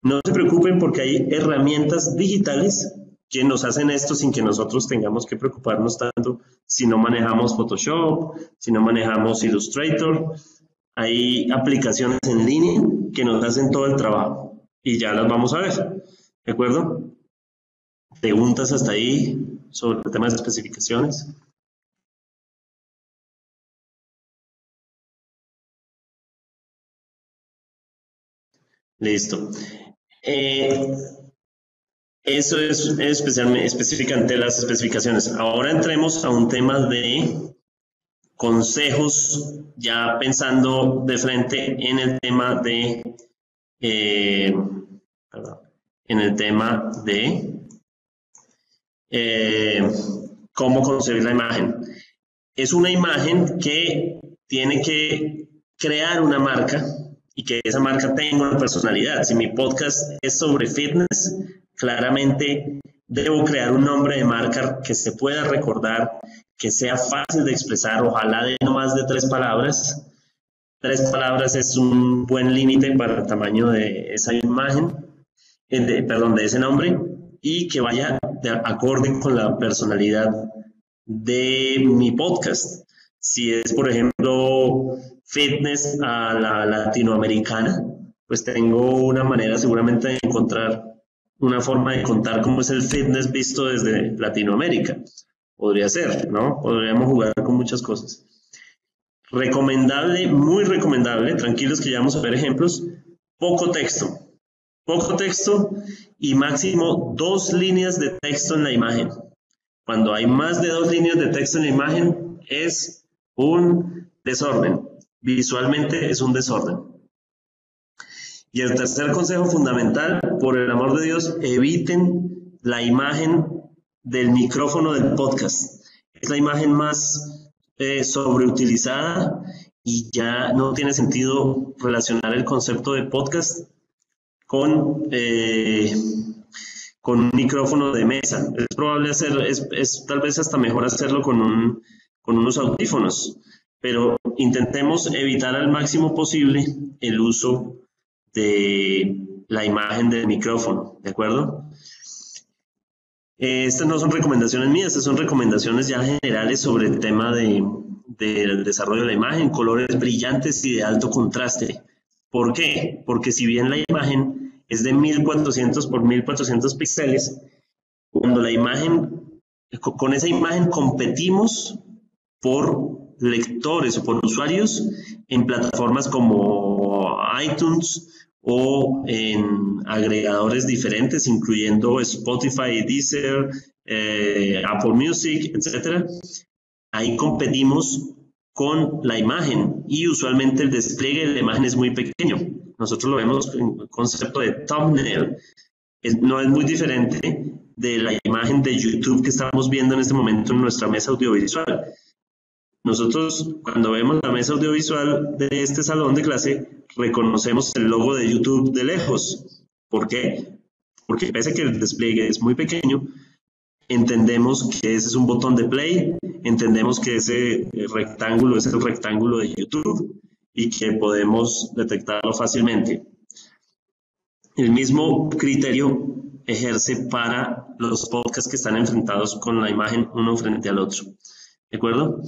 No se preocupen porque hay herramientas digitales que nos hacen esto sin que nosotros tengamos que preocuparnos tanto si no manejamos Photoshop, si no manejamos Illustrator. Hay aplicaciones en línea que nos hacen todo el trabajo y ya las vamos a ver, ¿de acuerdo? ¿Preguntas hasta ahí sobre el tema de especificaciones? Listo. Eso es específicamente las especificaciones. Ahora entremos a un tema de consejos, ya pensando de frente en el tema de cómo concebir la imagen. Es una imagen que tiene que crear una marca y que esa marca tenga una personalidad. Si mi podcast es sobre fitness, claramente debo crear un nombre de marca que se pueda recordar, que sea fácil de expresar, ojalá de no más de 3 palabras. 3 palabras es un buen límite para el tamaño de esa imagen, de ese nombre, y que vaya de acorde con la personalidad de mi podcast. Si es, por ejemplo, fitness a la latinoamericana, pues tengo una manera seguramente de encontrar una forma de contar cómo es el fitness visto desde Latinoamérica. Podría ser, ¿no? Podríamos jugar con muchas cosas. Recomendable, muy recomendable, tranquilos que ya vamos a ver ejemplos, poco texto y máximo 2 líneas de texto en la imagen. Cuando hay más de 2 líneas de texto en la imagen es un desorden, visualmente es un desorden. Y el tercer consejo fundamental, por el amor de Dios, eviten la imagen del micrófono del podcast. Es la imagen más sobreutilizada y ya no tiene sentido relacionar el concepto de podcast con un micrófono de mesa. Es probable es tal vez hasta mejor hacerlo con unos audífonos, pero intentemos evitar al máximo posible el uso de la imagen del micrófono, ¿de acuerdo? Estas no son recomendaciones mías, estas son recomendaciones ya generales sobre el tema del desarrollo de la imagen, colores brillantes y de alto contraste. ¿Por qué? Porque si bien la imagen es de 1400 por 1400 píxeles, cuando la imagen, con esa imagen competimos por lectores o por usuarios en plataformas como iTunes o en agregadores diferentes, incluyendo Spotify, Deezer, Apple Music, etc. Ahí competimos con la imagen y usualmente el despliegue de la imagen es muy pequeño. Nosotros lo vemos en el concepto de thumbnail. No es muy diferente de la imagen de YouTube que estamos viendo en este momento en nuestra mesa audiovisual. Nosotros, cuando vemos la mesa audiovisual de este salón de clase, reconocemos el logo de YouTube de lejos. ¿Por qué? Porque pese a que el despliegue es muy pequeño, entendemos que ese es un botón de play, entendemos que ese rectángulo es el rectángulo de YouTube y que podemos detectarlo fácilmente. El mismo criterio ejerce para los podcasts que están enfrentados con la imagen uno frente al otro. ¿De acuerdo?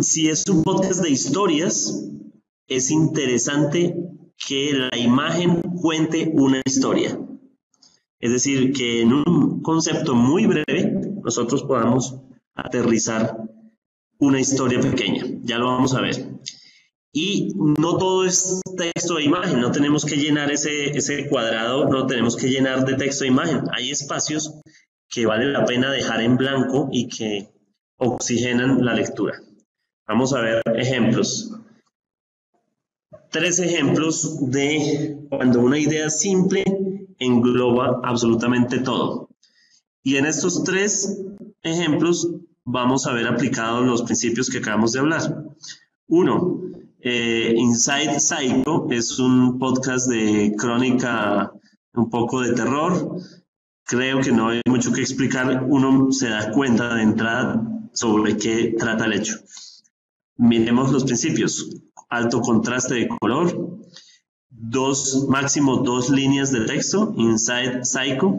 Si es un podcast de historias, es interesante que la imagen cuente una historia. Es decir, que en un concepto muy breve nosotros podamos aterrizar una historia pequeña. Ya lo vamos a ver. Y no todo es texto e imagen, no tenemos que llenar ese cuadrado, no tenemos que llenar de texto e imagen. Hay espacios que vale la pena dejar en blanco y que oxigenan la lectura. Vamos a ver ejemplos. 3 ejemplos de cuando una idea simple engloba absolutamente todo. Y en estos 3 ejemplos vamos a ver aplicados los principios que acabamos de hablar. 1. Inside Psycho es un podcast de crónica un poco de terror. Creo que no hay mucho que explicar. Uno se da cuenta de entrada sobre qué trata el hecho. Miremos los principios. Alto contraste de color, máximo 2 líneas de texto, Inside Psycho,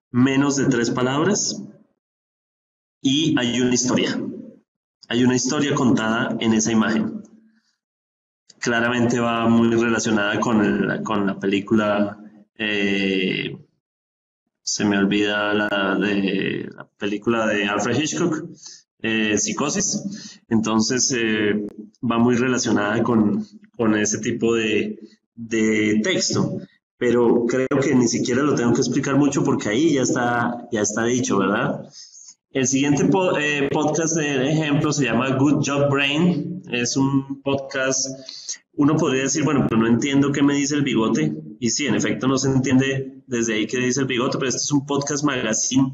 menos de 3 palabras, y hay una historia contada en esa imagen. Claramente va muy relacionada con la película, se me olvida la película de Alfred Hitchcock, Psicosis. Entonces va muy relacionada con ese tipo de de texto, pero creo que ni siquiera lo tengo que explicar mucho porque ahí ya está dicho, ¿verdad? El siguiente podcast de ejemplo se llama Good Job Brain. Es un podcast, uno podría decir, bueno, pero no entiendo qué me dice el bigote. Y sí, en efecto no se entiende desde ahí qué dice el bigote, pero este es un podcast magazine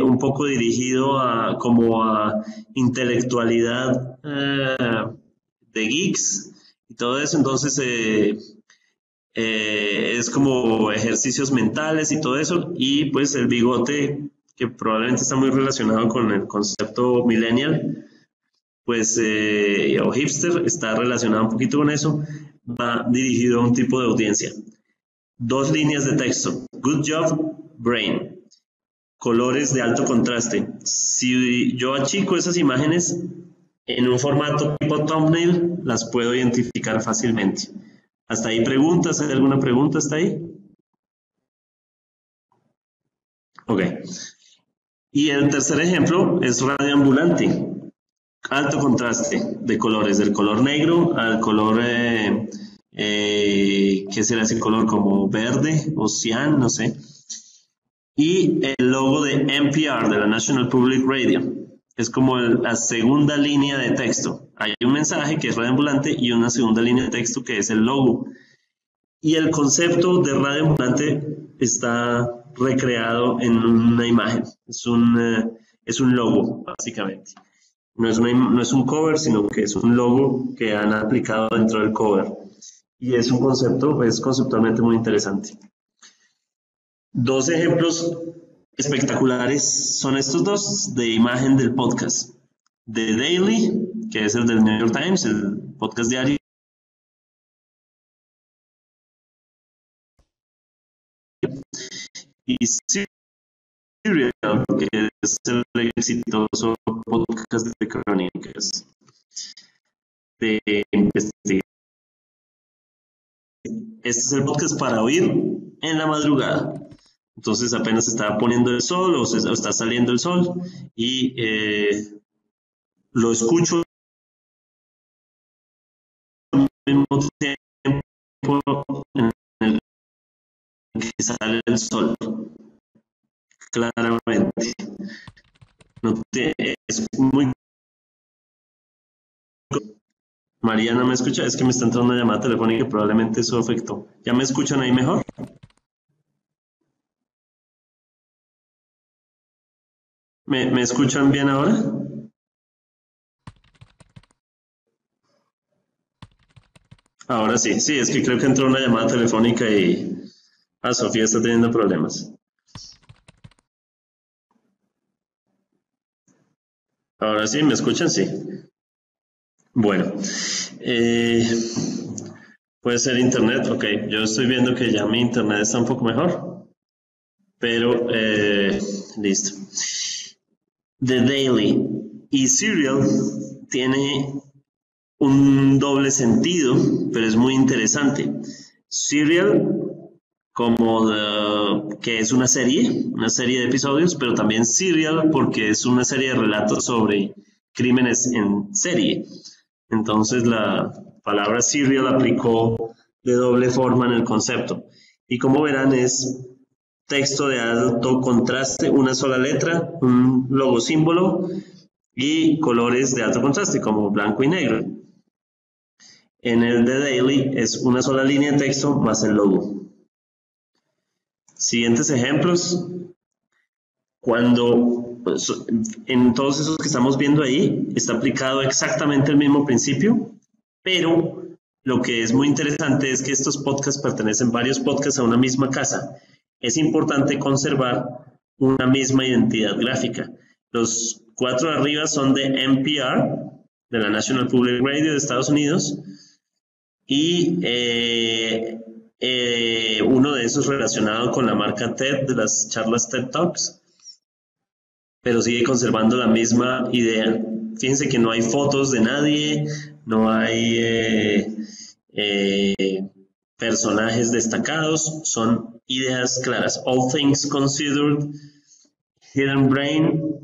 un poco dirigido como a intelectualidad de geeks y todo eso. Entonces es como ejercicios mentales y todo eso. Y pues el bigote, que probablemente está muy relacionado con el concepto millennial, pues, o hipster, está relacionado un poquito con eso, va dirigido a un tipo de audiencia. 2 líneas de texto. Good job, brain. Colores de alto contraste. Si yo achico esas imágenes en un formato tipo thumbnail, las puedo identificar fácilmente. ¿Hasta ahí preguntas? ¿Hay alguna pregunta hasta ahí? Ok. Y el tercer ejemplo es radioambulante. Alto contraste de colores, del color negro al color, ¿qué será ese color? Como verde o cian, no sé. Y el logo de NPR, de la National Public Radio. Es como la segunda línea de texto. Hay un mensaje que es radioambulante y una segunda línea de texto que es el logo. Y el concepto de radioambulante está recreado en una imagen. Es un logo, básicamente. No es un cover, sino que es un logo que han aplicado dentro del cover. Y es un concepto, es conceptualmente muy interesante. 2 ejemplos espectaculares son estos 2 de imagen del podcast. The Daily, que es el del New York Times, el podcast diario. Y Serial, que es el exitoso podcast de crónicas de investigación. Este es el podcast para oír en la madrugada. Entonces apenas está poniendo el sol o está saliendo el sol y lo escucho al mismo tiempo en el que sale el sol. Claramente. Es muy... Mariana, ¿me escucha? Es que me está entrando una llamada telefónica y probablemente eso afectó. ¿Ya me escuchan ahí mejor? ¿Me escuchan bien ahora? Ahora sí, es que creo que entró una llamada telefónica y Sofía está teniendo problemas. Ahora sí, ¿me escuchan? Sí. Bueno, puede ser internet, ok. Yo estoy viendo que ya mi internet está un poco mejor, pero listo. The Daily y Serial tiene un doble sentido, pero es muy interesante. Serial que es una serie de episodios, pero también serial porque es una serie de relatos sobre crímenes en serie. Entonces la palabra serial aplicó de doble forma en el concepto. Y como verán es texto de alto contraste, una sola letra, un logo símbolo y colores de alto contraste como blanco y negro. En el de Daily es una sola línea de texto más el logo. Siguientes ejemplos. En todos esos que estamos viendo ahí está aplicado exactamente el mismo principio, pero lo que es muy interesante es que estos podcasts pertenecen varios podcasts a una misma casa. Es importante conservar una misma identidad gráfica. Los 4 de arriba son de NPR, de la National Public Radio de Estados Unidos, y uno de esos relacionado con la marca TED, de las charlas TED Talks, pero sigue conservando la misma idea. Fíjense que no hay fotos de nadie, no hay personajes destacados, son ideas claras. All Things Considered, Hidden Brain,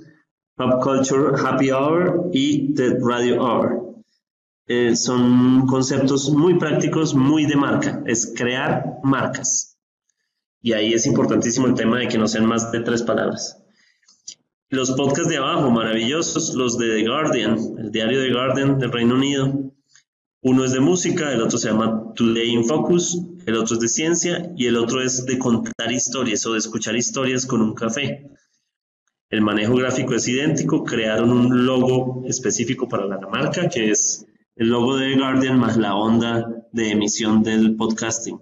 Pop Culture Happy Hour y The Radio Hour. son conceptos muy prácticos, muy de marca, es crear marcas. Y ahí es importantísimo el tema de que no sean más de 3 palabras. Los podcasts de abajo, maravillosos, los de The Guardian, el diario The Guardian del Reino Unido. Uno es de música, el otro se llama Today in Focus, el otro es de ciencia y el otro es de contar historias o de escuchar historias con un café. El manejo gráfico es idéntico, crearon un logo específico para la marca, que es el logo de The Guardian más la onda de emisión del podcasting.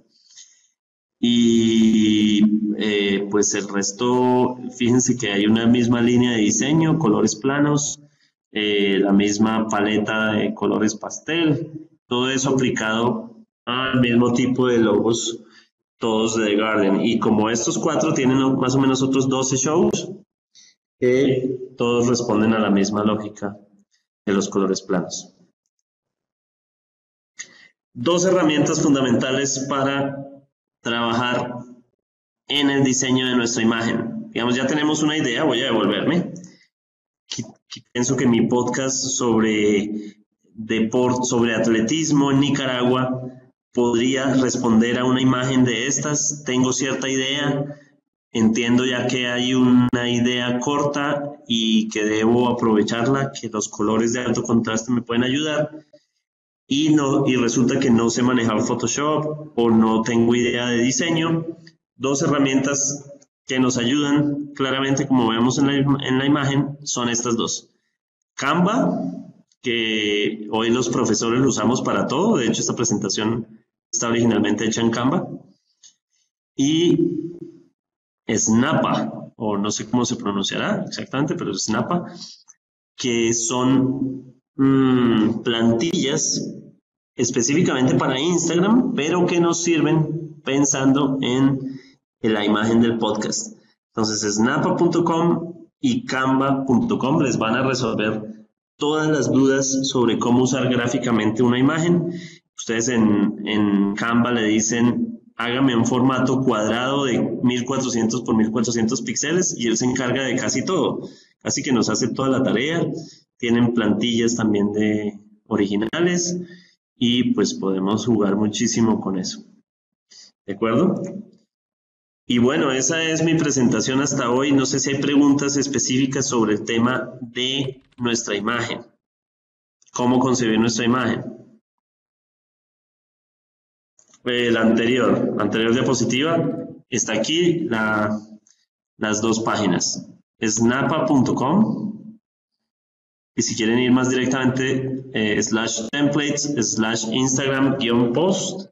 Y pues el resto, fíjense que hay una misma línea de diseño, colores planos, la misma paleta de colores pastel, todo eso aplicado al mismo tipo de logos, todos de The Guardian. Y como estos 4 tienen más o menos otros 12 shows, que todos responden a la misma lógica de los colores planos. 2 herramientas fundamentales para trabajar en el diseño de nuestra imagen. Digamos, ya tenemos una idea, voy a devolverme. Pienso que mi podcast sobre sobre atletismo en Nicaragua podría responder a una imagen de estas. Tengo cierta idea, entiendo ya que hay una idea corta y que debo aprovecharla, que los colores de alto contraste me pueden ayudar. Y resulta que no sé manejar Photoshop o no tengo idea de diseño. 2 herramientas que nos ayudan claramente, como vemos en la imagen, son estas 2. Canva, que hoy los profesores lo usamos para todo. De hecho, esta presentación está originalmente hecha en Canva. Y Snappa, o no sé cómo se pronunciará exactamente, pero Snappa, que son plantillas específicamente para Instagram, pero que nos sirven pensando en la imagen del podcast. Entonces, snappa.com y canva.com les van a resolver todas las dudas sobre cómo usar gráficamente una imagen. Ustedes en Canva le dicen, hágame un formato cuadrado de 1400 por 1400 píxeles y él se encarga de casi todo, casi que nos hace toda la tarea. Tienen plantillas también de originales y pues podemos jugar muchísimo con eso. ¿De acuerdo? Y bueno, esa es mi presentación hasta hoy. No sé si hay preguntas específicas sobre el tema de nuestra imagen. ¿Cómo concebir nuestra imagen? El anterior diapositiva, está aquí las 2 páginas. Snappa.com. Y si quieren ir más directamente, /templates, /Instagram-post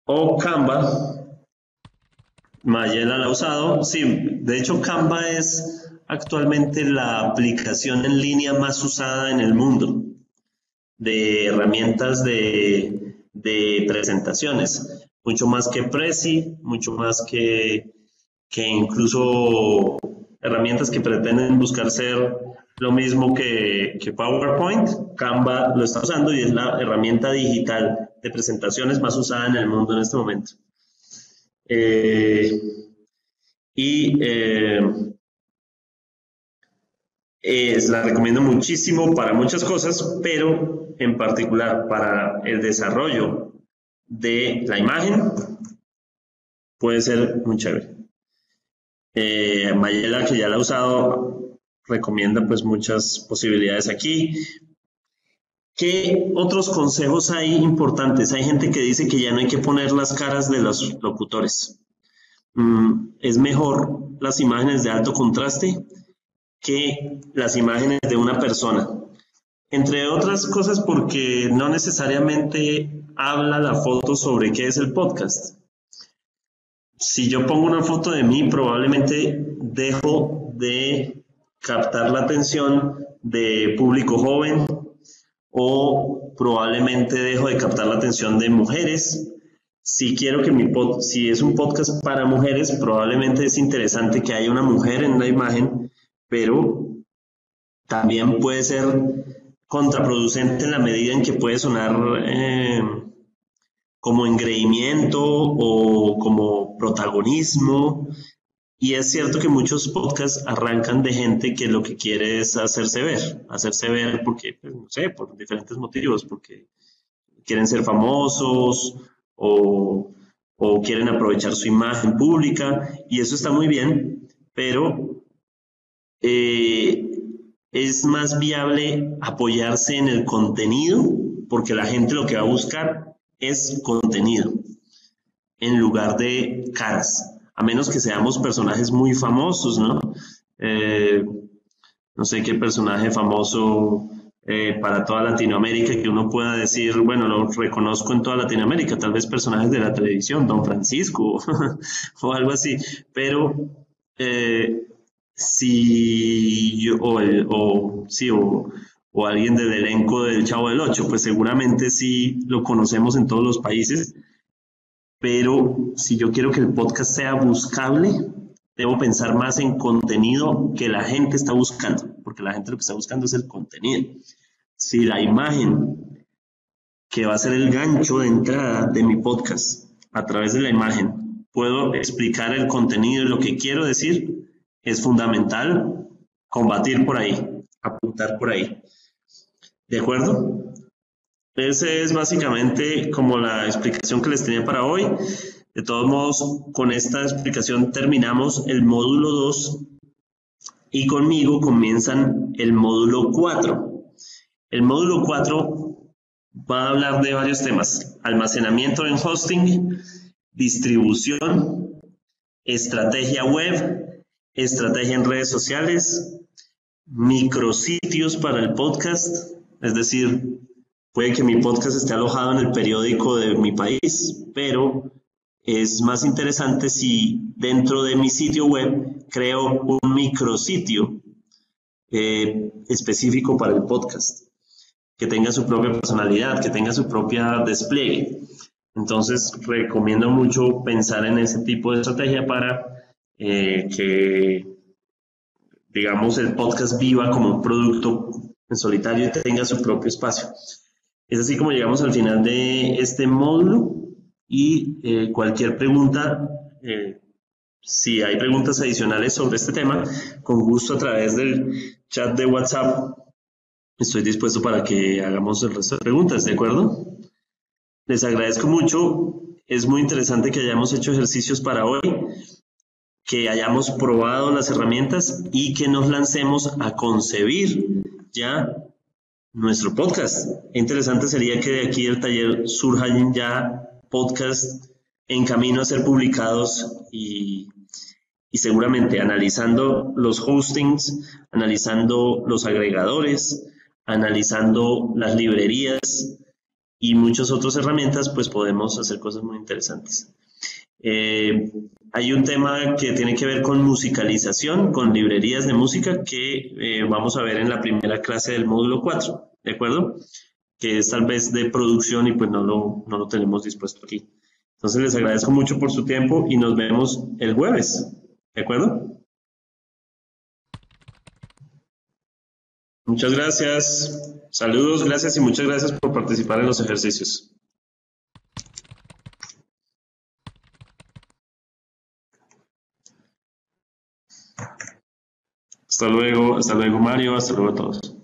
o Canva. Mayela la ha usado. Sí, de hecho Canva es actualmente la aplicación en línea más usada en el mundo de herramientas de presentaciones. Mucho más que Prezi, mucho más que incluso herramientas que pretenden buscar ser lo mismo que PowerPoint. Canva lo está usando y es la herramienta digital de presentaciones más usada en el mundo en este momento. La recomiendo muchísimo para muchas cosas, pero en particular para el desarrollo de la imagen puede ser muy chévere. Mayela, que ya la ha usado, recomienda pues muchas posibilidades aquí. ¿Qué otros consejos hay importantes? Hay gente que dice que ya no hay que poner las caras de los locutores. Es mejor las imágenes de alto contraste que las imágenes de una persona. Entre otras cosas porque no necesariamente habla la foto sobre qué es el podcast. Si yo pongo una foto de mí, probablemente dejo de captar la atención de público joven o probablemente dejo de captar la atención de mujeres. Si quiero que si es un podcast para mujeres, probablemente es interesante que haya una mujer en la imagen, pero también puede ser contraproducente en la medida en que puede sonar como engreimiento o como protagonismo. Y es cierto que muchos podcasts arrancan de gente que lo que quiere es hacerse ver porque, pues, no sé, por diferentes motivos, porque quieren ser famosos o, o quieren aprovechar su imagen pública, y eso está muy bien, pero eh, es más viable apoyarse en el contenido, porque la gente lo que va a buscar es contenido en lugar de caras, a menos que seamos personajes muy famosos, ¿no? Eh, no sé qué personaje famoso para toda Latinoamérica que uno pueda decir, bueno, lo reconozco en toda Latinoamérica, tal vez personajes de la televisión, Don Francisco o algo así, pero eh, si yo, sí, o alguien del elenco del Chavo del Ocho, pues seguramente sí lo conocemos en todos los países, pero si yo quiero que el podcast sea buscable, debo pensar más en contenido que la gente está buscando, porque la gente lo que está buscando es el contenido. Si la imagen, que va a ser el gancho de entrada de mi podcast, a través de la imagen, puedo explicar el contenido y lo que quiero decir, es fundamental combatir por ahí, apuntar por ahí. ¿De acuerdo? Esa es básicamente como la explicación que les tenía para hoy. De todos modos, con esta explicación terminamos el módulo 2 y conmigo comienzan el módulo 4. El módulo 4 va a hablar de varios temas: almacenamiento en hosting, distribución, estrategia web, estrategia en redes sociales, micrositios para el podcast, es decir, puede que mi podcast esté alojado en el periódico de mi país, pero es más interesante si dentro de mi sitio web creo un micrositio específico para el podcast, que tenga su propia personalidad, que tenga su propia despliegue. Entonces, recomiendo mucho pensar en ese tipo de estrategia para que, digamos, el podcast viva como un producto en solitario y tenga su propio espacio. Es así como llegamos al final de este módulo y cualquier pregunta, si hay preguntas adicionales sobre este tema, con gusto a través del chat de WhatsApp estoy dispuesto para que hagamos el resto de preguntas, ¿de acuerdo? Les agradezco mucho, es muy interesante que hayamos hecho ejercicios para hoy, que hayamos probado las herramientas y que nos lancemos a concebir ya nuestro podcast. Interesante sería que de aquí del taller surjan ya podcasts en camino a ser publicados y seguramente analizando los hostings, analizando los agregadores, analizando las librerías y muchas otras herramientas, pues podemos hacer cosas muy interesantes. Hay un tema que tiene que ver con musicalización, con librerías de música, que vamos a ver en la primera clase del módulo 4, ¿de acuerdo? Que es tal vez de producción y pues no lo tenemos dispuesto aquí. Entonces les agradezco mucho por su tiempo y nos vemos el jueves, ¿de acuerdo? Muchas gracias, saludos, gracias y muchas gracias por participar en los ejercicios. Hasta luego Mario, hasta luego a todos.